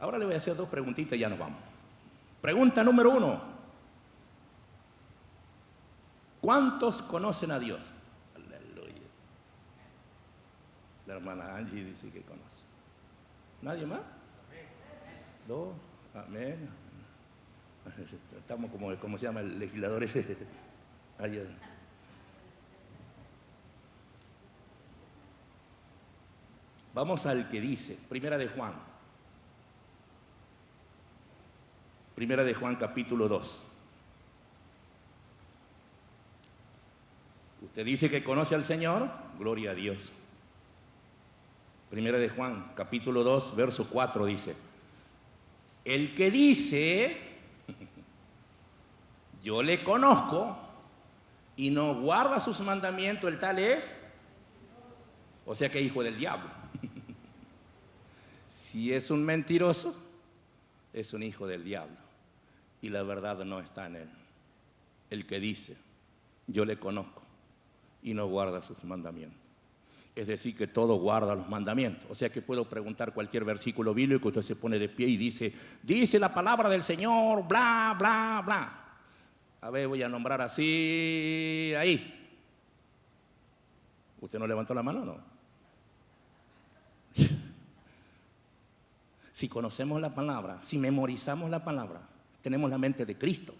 Ahora le voy a hacer dos preguntitas y ya nos vamos. Pregunta número 1. ¿Cuántos conocen a Dios? Aleluya. La hermana Angie dice que conoce. ¿Nadie más? 2. Amén. Estamos como se llama el legislador ese allá. Vamos al que dice, Primera de Juan capítulo 2. Usted dice que conoce al Señor, gloria a Dios. Primera de Juan capítulo 2, verso 4 dice, el que dice, yo le conozco y no guarda sus mandamientos, el tal es, o sea que hijo del diablo. Si es un mentiroso, es un hijo del diablo y la verdad no está en él. El que dice, yo le conozco y no guarda sus mandamientos. Es decir, que todo guarda los mandamientos. O sea que puedo preguntar cualquier versículo bíblico, usted se pone de pie y dice la palabra del Señor, bla, bla, bla. A ver, voy a nombrar así, ahí. ¿Usted no levantó la mano o no? Si conocemos la palabra, si memorizamos la palabra, tenemos la mente de Cristo.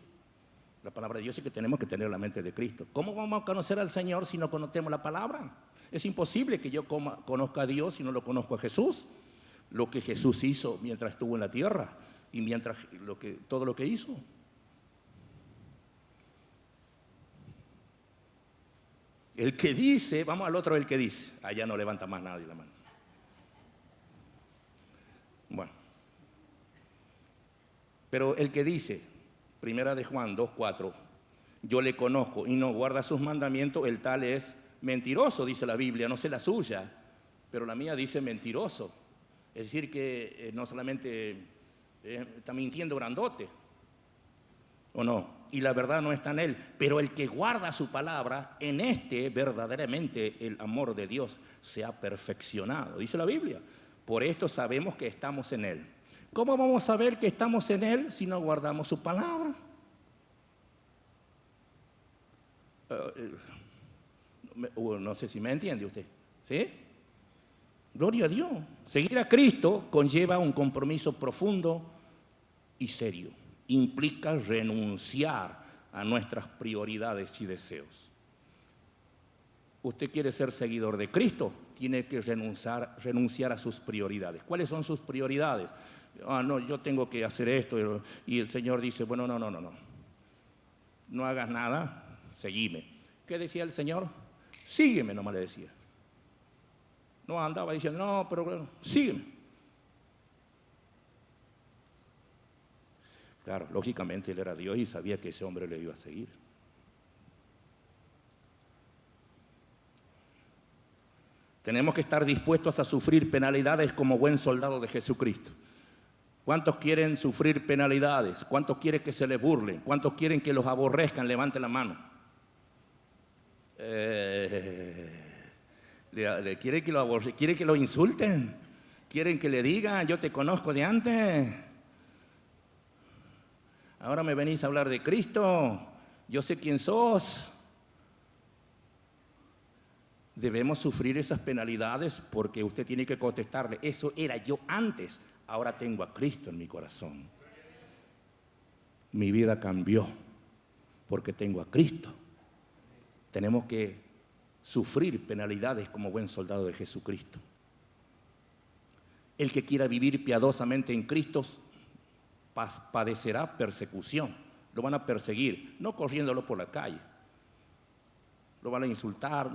La palabra de Dios es que tenemos que tener la mente de Cristo. ¿Cómo vamos a conocer al Señor si no conocemos la palabra? Es imposible que yo conozca a Dios si no lo conozco a Jesús. Lo que Jesús hizo mientras estuvo en la tierra y mientras todo lo que hizo. El que dice, vamos al otro, el que dice. Allá no levanta más nadie la mano. Bueno. Pero el que dice, Primera de Juan 2:4, yo le conozco y no guarda sus mandamientos, el tal es mentiroso, dice la Biblia, no sé la suya, pero la mía dice mentiroso. Es decir que no solamente está mintiendo grandote, ¿o no? Y la verdad no está en él, pero el que guarda su palabra, en este verdaderamente el amor de Dios se ha perfeccionado, dice la Biblia. Por esto sabemos que estamos en él. ¿Cómo vamos a saber que estamos en él si no guardamos su palabra? No sé si me entiende usted, ¿sí? Gloria a Dios. Seguir a Cristo conlleva un compromiso profundo y serio. Implica renunciar a nuestras prioridades y deseos. Usted quiere ser seguidor de Cristo, tiene que renunciar a sus prioridades. ¿Cuáles son sus prioridades? No, yo tengo que hacer esto. Y el Señor dice, bueno, no. No hagas nada, seguime. ¿Qué decía el Señor? Sígueme, nomás le decía. No andaba diciendo, no, pero bueno, sígueme. Claro, lógicamente él era Dios y sabía que ese hombre le iba a seguir. Tenemos que estar dispuestos a sufrir penalidades como buen soldado de Jesucristo. ¿Cuántos quieren sufrir penalidades? ¿Cuántos quieren que se les burlen? ¿Cuántos quieren que los aborrezcan? Levante la mano. ¿Quieren que lo aborrezcan? ¿Quieren que lo insulten? ¿Quieren que le digan, yo te conozco de antes? Ahora me venís a hablar de Cristo, yo sé quién sos. Debemos sufrir esas penalidades porque usted tiene que contestarle, eso era yo antes, ahora tengo a Cristo en mi corazón. Mi vida cambió porque tengo a Cristo. Tenemos que sufrir penalidades como buen soldado de Jesucristo. El que quiera vivir piadosamente en Cristo padecerá persecución. Lo van a perseguir, no corriéndolo por la calle. Lo van a insultar,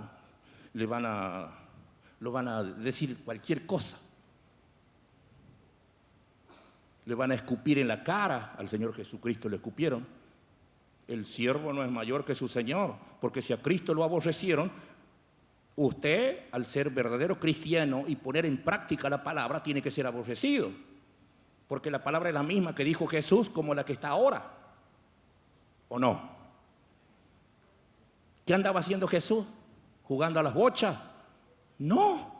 lo van a decir cualquier cosa. Le van a escupir en la cara. Al Señor Jesucristo le escupieron. El siervo no es mayor que su Señor, porque si a Cristo lo aborrecieron, usted, al ser verdadero cristiano y poner en práctica la palabra, tiene que ser aborrecido. Porque la palabra es la misma que dijo Jesús como la que está ahora. ¿O no? ¿Qué andaba haciendo Jesús? ¿Jugando a las bochas? No.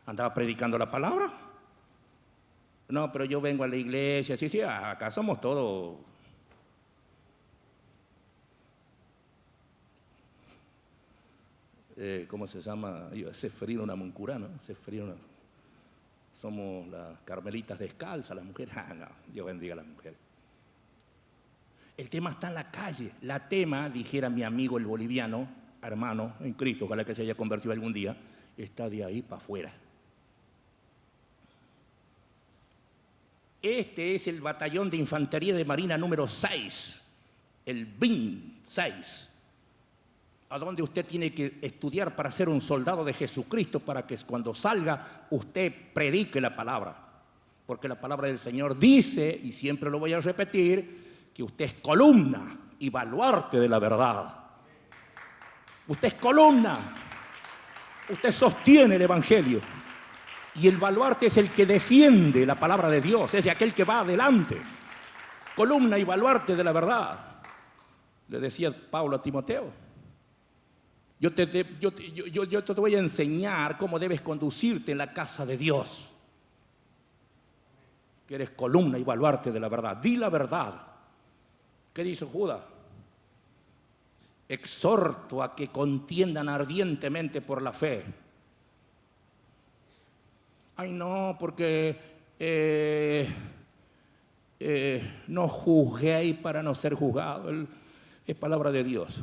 Andaba predicando la palabra. No, pero yo vengo a la iglesia. Sí, acá somos todos. ¿Cómo se llama? Sefrino Namuncurá, ¿no? Somos las carmelitas descalzas, las mujeres. No, Dios bendiga a las mujeres. El tema está en la calle. La tema, dijera mi amigo el boliviano, hermano en Cristo, ojalá que se haya convertido algún día, está de ahí para afuera. Este es el batallón de infantería de marina número 6, el BIN 6, a donde usted tiene que estudiar para ser un soldado de Jesucristo, para que cuando salga usted predique la palabra. Porque la palabra del Señor dice, y siempre lo voy a repetir, que usted es columna y baluarte de la verdad. Usted es columna, usted sostiene el Evangelio. Y el baluarte es el que defiende la palabra de Dios, es aquel que va adelante. Columna y baluarte de la verdad. Le decía Pablo a Timoteo. Yo te voy a enseñar cómo debes conducirte en la casa de Dios. Que eres columna y baluarte de la verdad. Di la verdad. ¿Qué dice Judas? exhorto a que contiendan ardientemente por la fe. Ay, no, porque no juzguéis para no ser juzgado. Es palabra de Dios.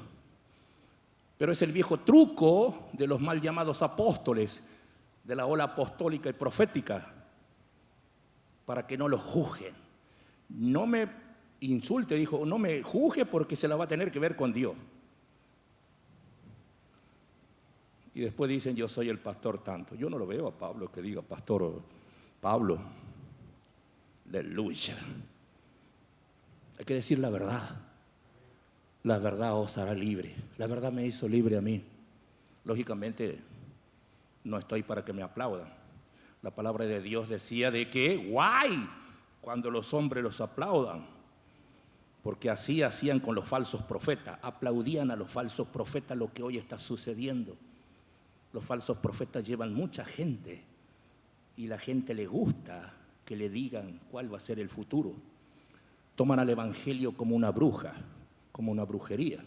Pero es el viejo truco de los mal llamados apóstoles, de la ola apostólica y profética, para que no los juzguen. No me insulte, dijo, no me juzgue porque se la va a tener que ver con Dios. Y después dicen, yo soy el pastor tanto. Yo no lo veo a Pablo que diga, pastor Pablo, aleluya. Hay que decir la verdad. La verdad os hará libre. La verdad me hizo libre a mí. Lógicamente, no estoy para que me aplaudan. La palabra de Dios decía de que, guay, cuando los hombres los aplaudan. Porque así hacían con los falsos profetas. Aplaudían a los falsos profetas lo que hoy está sucediendo. Los falsos profetas llevan mucha gente y la gente le gusta que le digan cuál va a ser el futuro. Toman al evangelio como una bruja, como una brujería.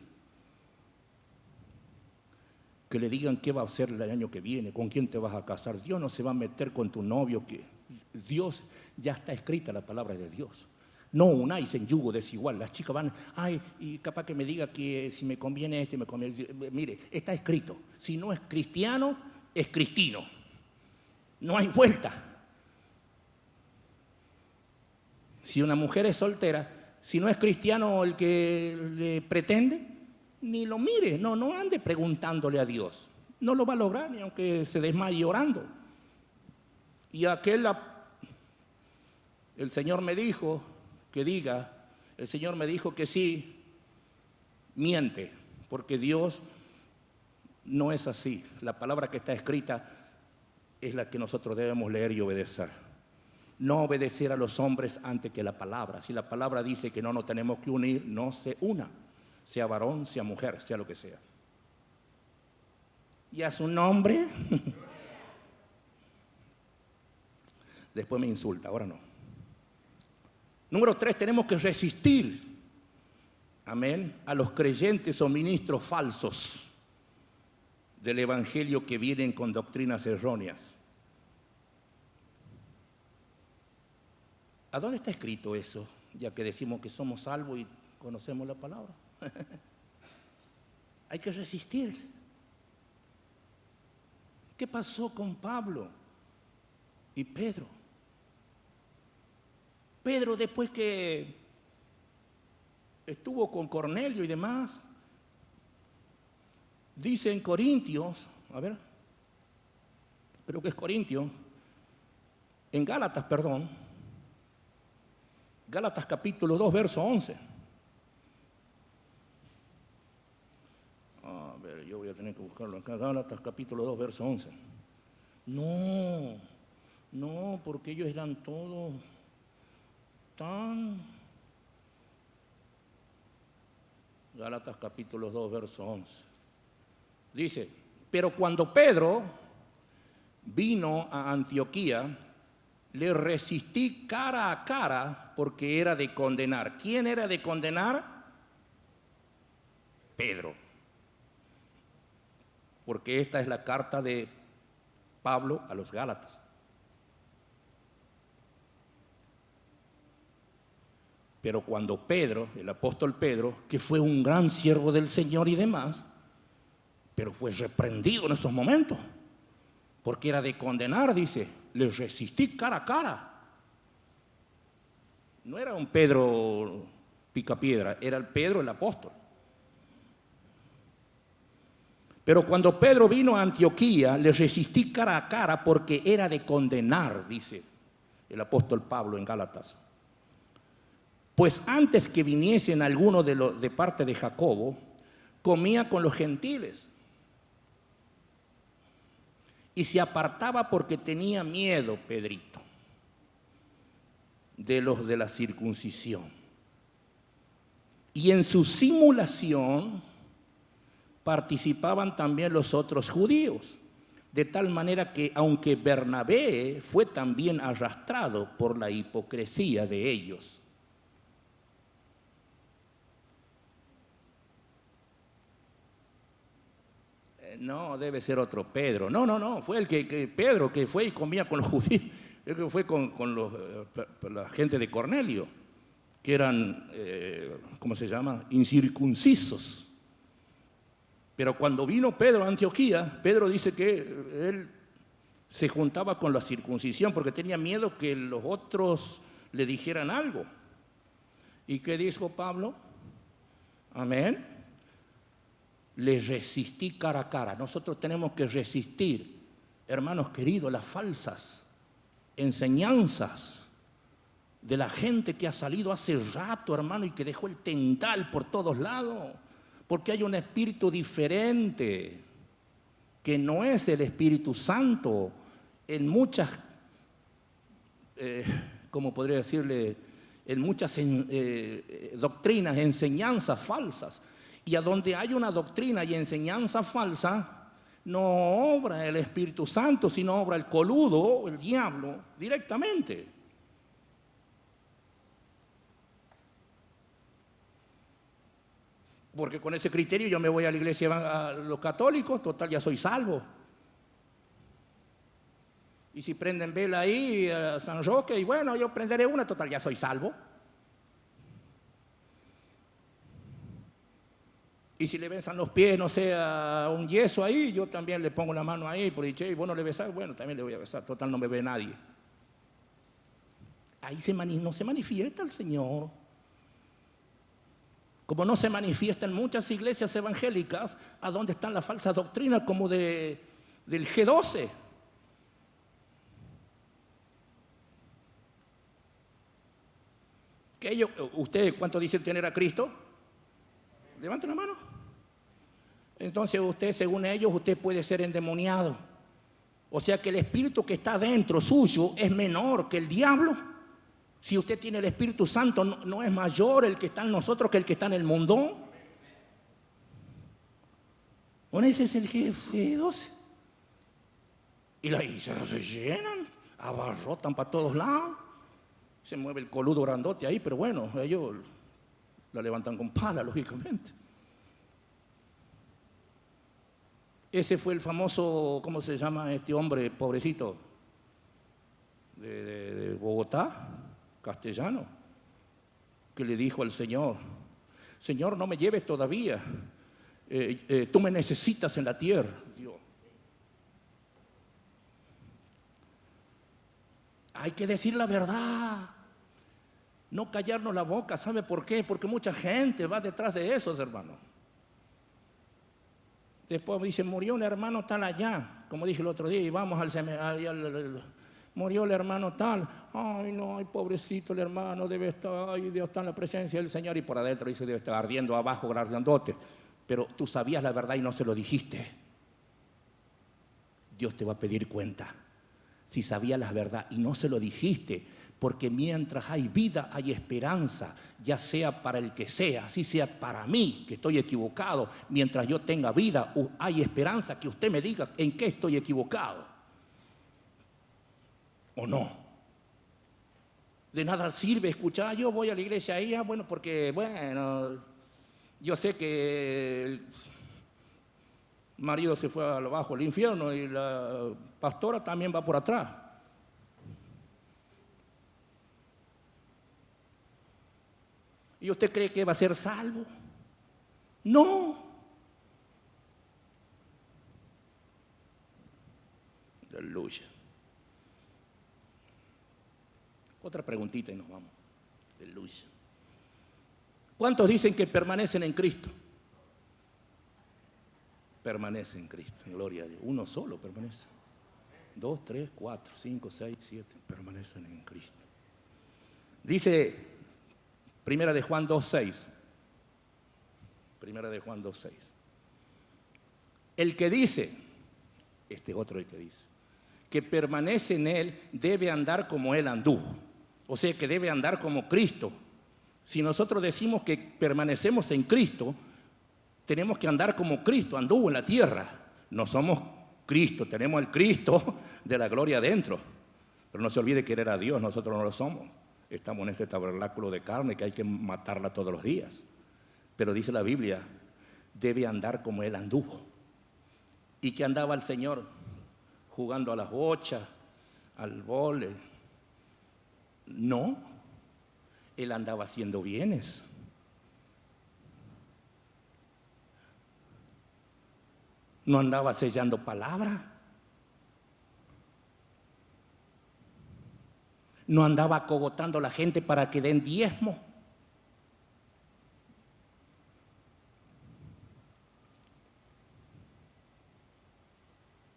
Que le digan qué va a hacer el año que viene, con quién te vas a casar. Dios no se va a meter con tu novio, que Dios, ya está escrita la palabra de Dios. No unáis en yugo desigual. Las chicas van, ay, y capaz que me diga que si me conviene este, me conviene. Mire, está escrito. Si no es cristiano, es cristino. No hay vuelta. Si una mujer es soltera, si no es cristiano el que le pretende, ni lo mire, no ande preguntándole a Dios. No lo va a lograr ni aunque se desmaye orando. Y el Señor me dijo que diga, el Señor me dijo que sí, miente, porque Dios no es así. La palabra que está escrita es la que nosotros debemos leer y obedecer. No obedecer a los hombres antes que la palabra. Si la palabra dice que no nos tenemos que unir, no se una, sea varón, sea mujer, sea lo que sea. Y a su nombre, después me insulta, ahora no. Número 3, tenemos que resistir, amén, a los creyentes o ministros falsos del evangelio que vienen con doctrinas erróneas. ¿A dónde está escrito eso? Ya que decimos que somos salvos y conocemos la palabra. Hay que resistir. ¿Qué pasó con Pablo y Pedro? Pedro, después que estuvo con Cornelio y demás, dice en Corintios, a ver, creo que es Corintios, en Gálatas, perdón, Gálatas capítulo 2, verso 11. A ver, yo voy a tener que buscarlo acá, Gálatas capítulo 2, verso 11. No, porque ellos eran todos tan... Gálatas capítulo 2, verso 11. Dice, pero cuando Pedro vino a Antioquía, le resistí cara a cara porque era de condenar. ¿Quién era de condenar? Pedro. Porque esta es la carta de Pablo a los Gálatas. Pero cuando Pedro, el apóstol Pedro, que fue un gran siervo del Señor y demás, pero fue reprendido en esos momentos, porque era de condenar, dice, le resistí cara a cara. No era un Pedro picapiedra, era el Pedro el apóstol. Pero cuando Pedro vino a Antioquía, le resistí cara a cara porque era de condenar, dice el apóstol Pablo en Gálatas. Pues antes que viniesen algunos de parte de Jacobo, comía con los gentiles. Y se apartaba porque tenía miedo, Pedrito, de los de la circuncisión. Y en su simulación participaban también los otros judíos, de tal manera que aunque Bernabé fue también arrastrado por la hipocresía de ellos. No, debe ser otro Pedro. No, no, no, fue el Pedro que fue y comía con los judíos, el que fue con la gente de Cornelio, que eran, ¿cómo se llama? Incircuncisos. Pero cuando vino Pedro a Antioquía, Pedro dice que él se juntaba con la circuncisión porque tenía miedo que los otros le dijeran algo. ¿Y qué dijo Pablo? Amén. Le resistí cara a cara. Nosotros tenemos que resistir, hermanos queridos, las falsas enseñanzas de la gente que ha salido hace rato, hermano, y que dejó el tendal por todos lados, porque hay un espíritu diferente que no es el Espíritu Santo en muchas, ¿cómo podría decirle? En muchas doctrinas, enseñanzas falsas. Y a donde hay una doctrina y enseñanza falsa, no obra el Espíritu Santo, sino obra el coludo, el diablo, directamente. Porque con ese criterio yo me voy a la iglesia a los católicos, total, ya soy salvo. Y si prenden vela ahí a San Roque, y bueno, yo prenderé una, total, ya soy salvo. Y si le besan los pies, no sé, a un yeso ahí, yo también le pongo la mano ahí, por dicho, y vos no le besás, bueno, también le voy a besar, total, no me ve nadie. Ahí no se manifiesta el Señor. Como no se manifiesta en muchas iglesias evangélicas, a donde están las falsas doctrinas como del G12. ¿Ustedes cuánto dicen tener a Cristo? Levanten la mano. Entonces usted, según ellos, usted puede ser endemoniado. O sea que el espíritu que está dentro suyo es menor que el diablo. Si usted tiene el Espíritu Santo, ¿no es mayor el que está en nosotros que el que está en el mundo? Bueno, ese es el jefe 12. Y las iglesias se llenan, abarrotan para todos lados. Se mueve el coludo grandote ahí, pero bueno, ellos lo levantan con pala, lógicamente. Ese fue el famoso, ¿cómo se llama este hombre pobrecito? De Bogotá, castellano, que le dijo al Señor: Señor, no me lleves todavía, tú me necesitas en la tierra. Dios. Hay que decir la verdad, no callarnos la boca. ¿Sabe por qué? Porque mucha gente va detrás de esos hermanos. Después dice, murió un hermano tal allá, como dije el otro día, y vamos murió el hermano tal. Ay, no, ay, pobrecito el hermano, debe estar, ay, Dios está en la presencia del Señor. Y por adentro dice, debe estar ardiendo abajo, grandote. Pero tú sabías la verdad y no se lo dijiste. Dios te va a pedir cuenta. Si sabías la verdad y no se lo dijiste, porque mientras hay vida hay esperanza, ya sea para el que sea, así sea para mí que estoy equivocado. Mientras yo tenga vida hay esperanza que usted me diga en qué estoy equivocado o no. De nada sirve escuchar, yo voy a la iglesia ahí, bueno, porque bueno, yo sé que el marido se fue abajo al infierno y la pastora también va por atrás. ¿Y usted cree que va a ser salvo? No. Aleluya. Otra preguntita y nos vamos. Aleluya. ¿Cuántos dicen que permanecen en Cristo? Permanece en Cristo, gloria a Dios. Uno solo permanece. 2, 3, 4, 5, 6, 7 permanecen en Cristo. Dice Primera de Juan 2:6. Primera de Juan 2:6. El que dice, este otro el que dice, que permanece en él debe andar como él anduvo. O sea que debe andar como Cristo. Si nosotros decimos que permanecemos en Cristo, tenemos que andar como Cristo anduvo en la tierra. No somos Cristo, tenemos el Cristo de la gloria adentro. Pero no se olvide que era Dios, nosotros no lo somos. Estamos en este tabernáculo de carne que hay que matarla todos los días. Pero dice la Biblia, debe andar como él anduvo. y que andaba el Señor jugando a las bochas, al vole. No, Él andaba haciendo bienes. No andaba sellando palabra. No andaba acogotando a la gente para que den diezmo.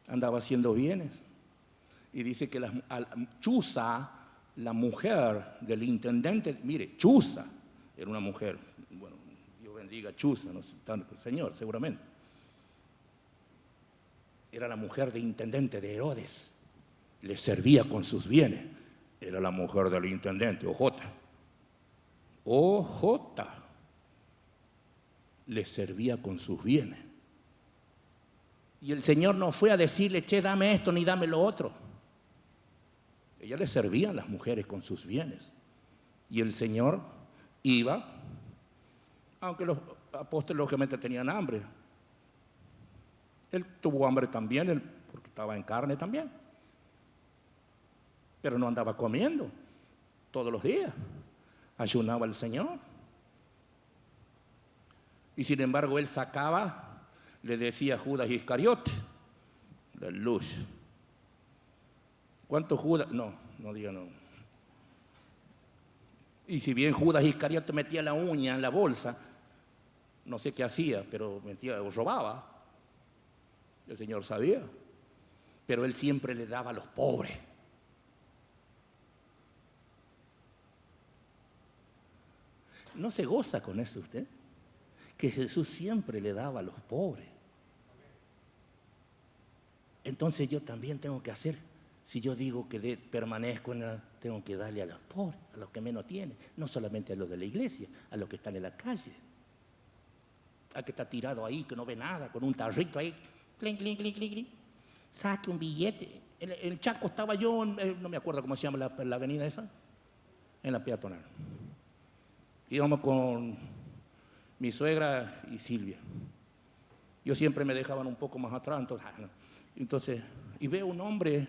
Andaba haciendo bienes. Y dice que Chuza, la mujer del intendente, mire, Chuza era una mujer, bueno, Dios bendiga a Chuza, no sé, el Señor seguramente. Era la mujer del intendente de Herodes, le servía con sus bienes. Era la mujer del intendente, OJ, le servía con sus bienes. Y el Señor no fue a decirle, che, dame esto ni dame lo otro. Ella le servían las mujeres con sus bienes. Y el Señor iba, aunque los apóstoles lógicamente tenían hambre. Él tuvo hambre también, porque estaba en carne también. Pero no andaba comiendo todos los días. Ayunaba el Señor. Y sin embargo, él sacaba, le decía a Judas Iscariote, la luz. ¿Cuántos Judas? No diga no. Y si bien Judas Iscariote metía la uña en la bolsa, no sé qué hacía, pero metía o robaba. El Señor sabía. Pero él siempre le daba a los pobres. ¿No se goza con eso usted? Que Jesús siempre le daba a los pobres. Entonces yo también tengo que hacer, si yo digo que permanezco tengo que darle a los pobres, a los que menos tienen, no solamente a los de la iglesia, a los que están en la calle, al que está tirado ahí, que no ve nada, con un tarrito ahí, clink, clink, clink, clink, clink. Saque un billete. En el Chaco estaba yo, no me acuerdo cómo se llama la avenida esa, en la peatonal. Íbamos con mi suegra y Silvia. Yo siempre me dejaban un poco más atrás, entonces y veo un hombre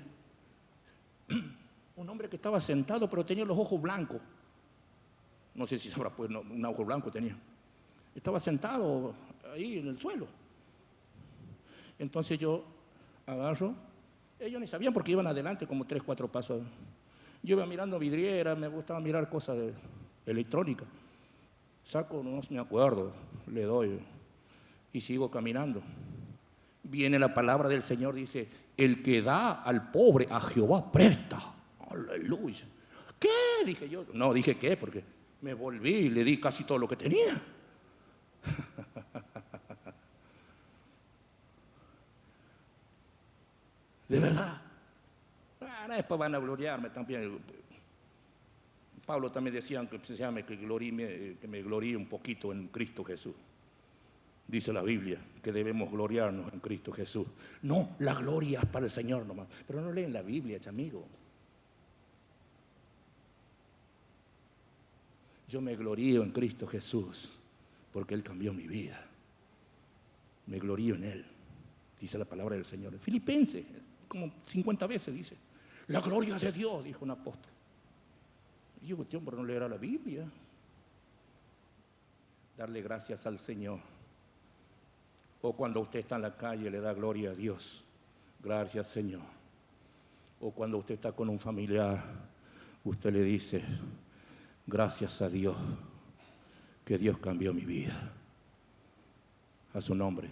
que estaba sentado, pero tenía los ojos blancos. No sé si sabrá, pues un ojo blanco tenía. Estaba sentado ahí en el suelo. Entonces yo agarro, ellos ni sabían porque iban adelante como 3, 4 pasos. Yo iba mirando vidriera, me gustaba mirar cosas electrónicas. Saco, no me acuerdo, le doy y sigo caminando. Viene la palabra del Señor, dice, el que da al pobre a Jehová presta. Aleluya. ¿Qué? Dije yo. No, dije qué, porque me volví y le di casi todo lo que tenía. De verdad. Después van a gloriarme también. Pablo también decía que me gloríe un poquito en Cristo Jesús. Dice la Biblia que debemos gloriarnos en Cristo Jesús. No, la gloria es para el Señor nomás. Pero no leen la Biblia, amigo. Yo me glorío en Cristo Jesús porque Él cambió mi vida. Me glorío en Él, dice la palabra del Señor. En Filipenses, como 50 veces dice, la gloria de Dios, dijo un apóstol. Y yo, este hombre no leerá la Biblia. Darle gracias al Señor. O cuando usted está en la calle le da gloria a Dios. Gracias, Señor. O cuando usted está con un familiar, usted le dice, gracias a Dios, que Dios cambió mi vida. A su nombre.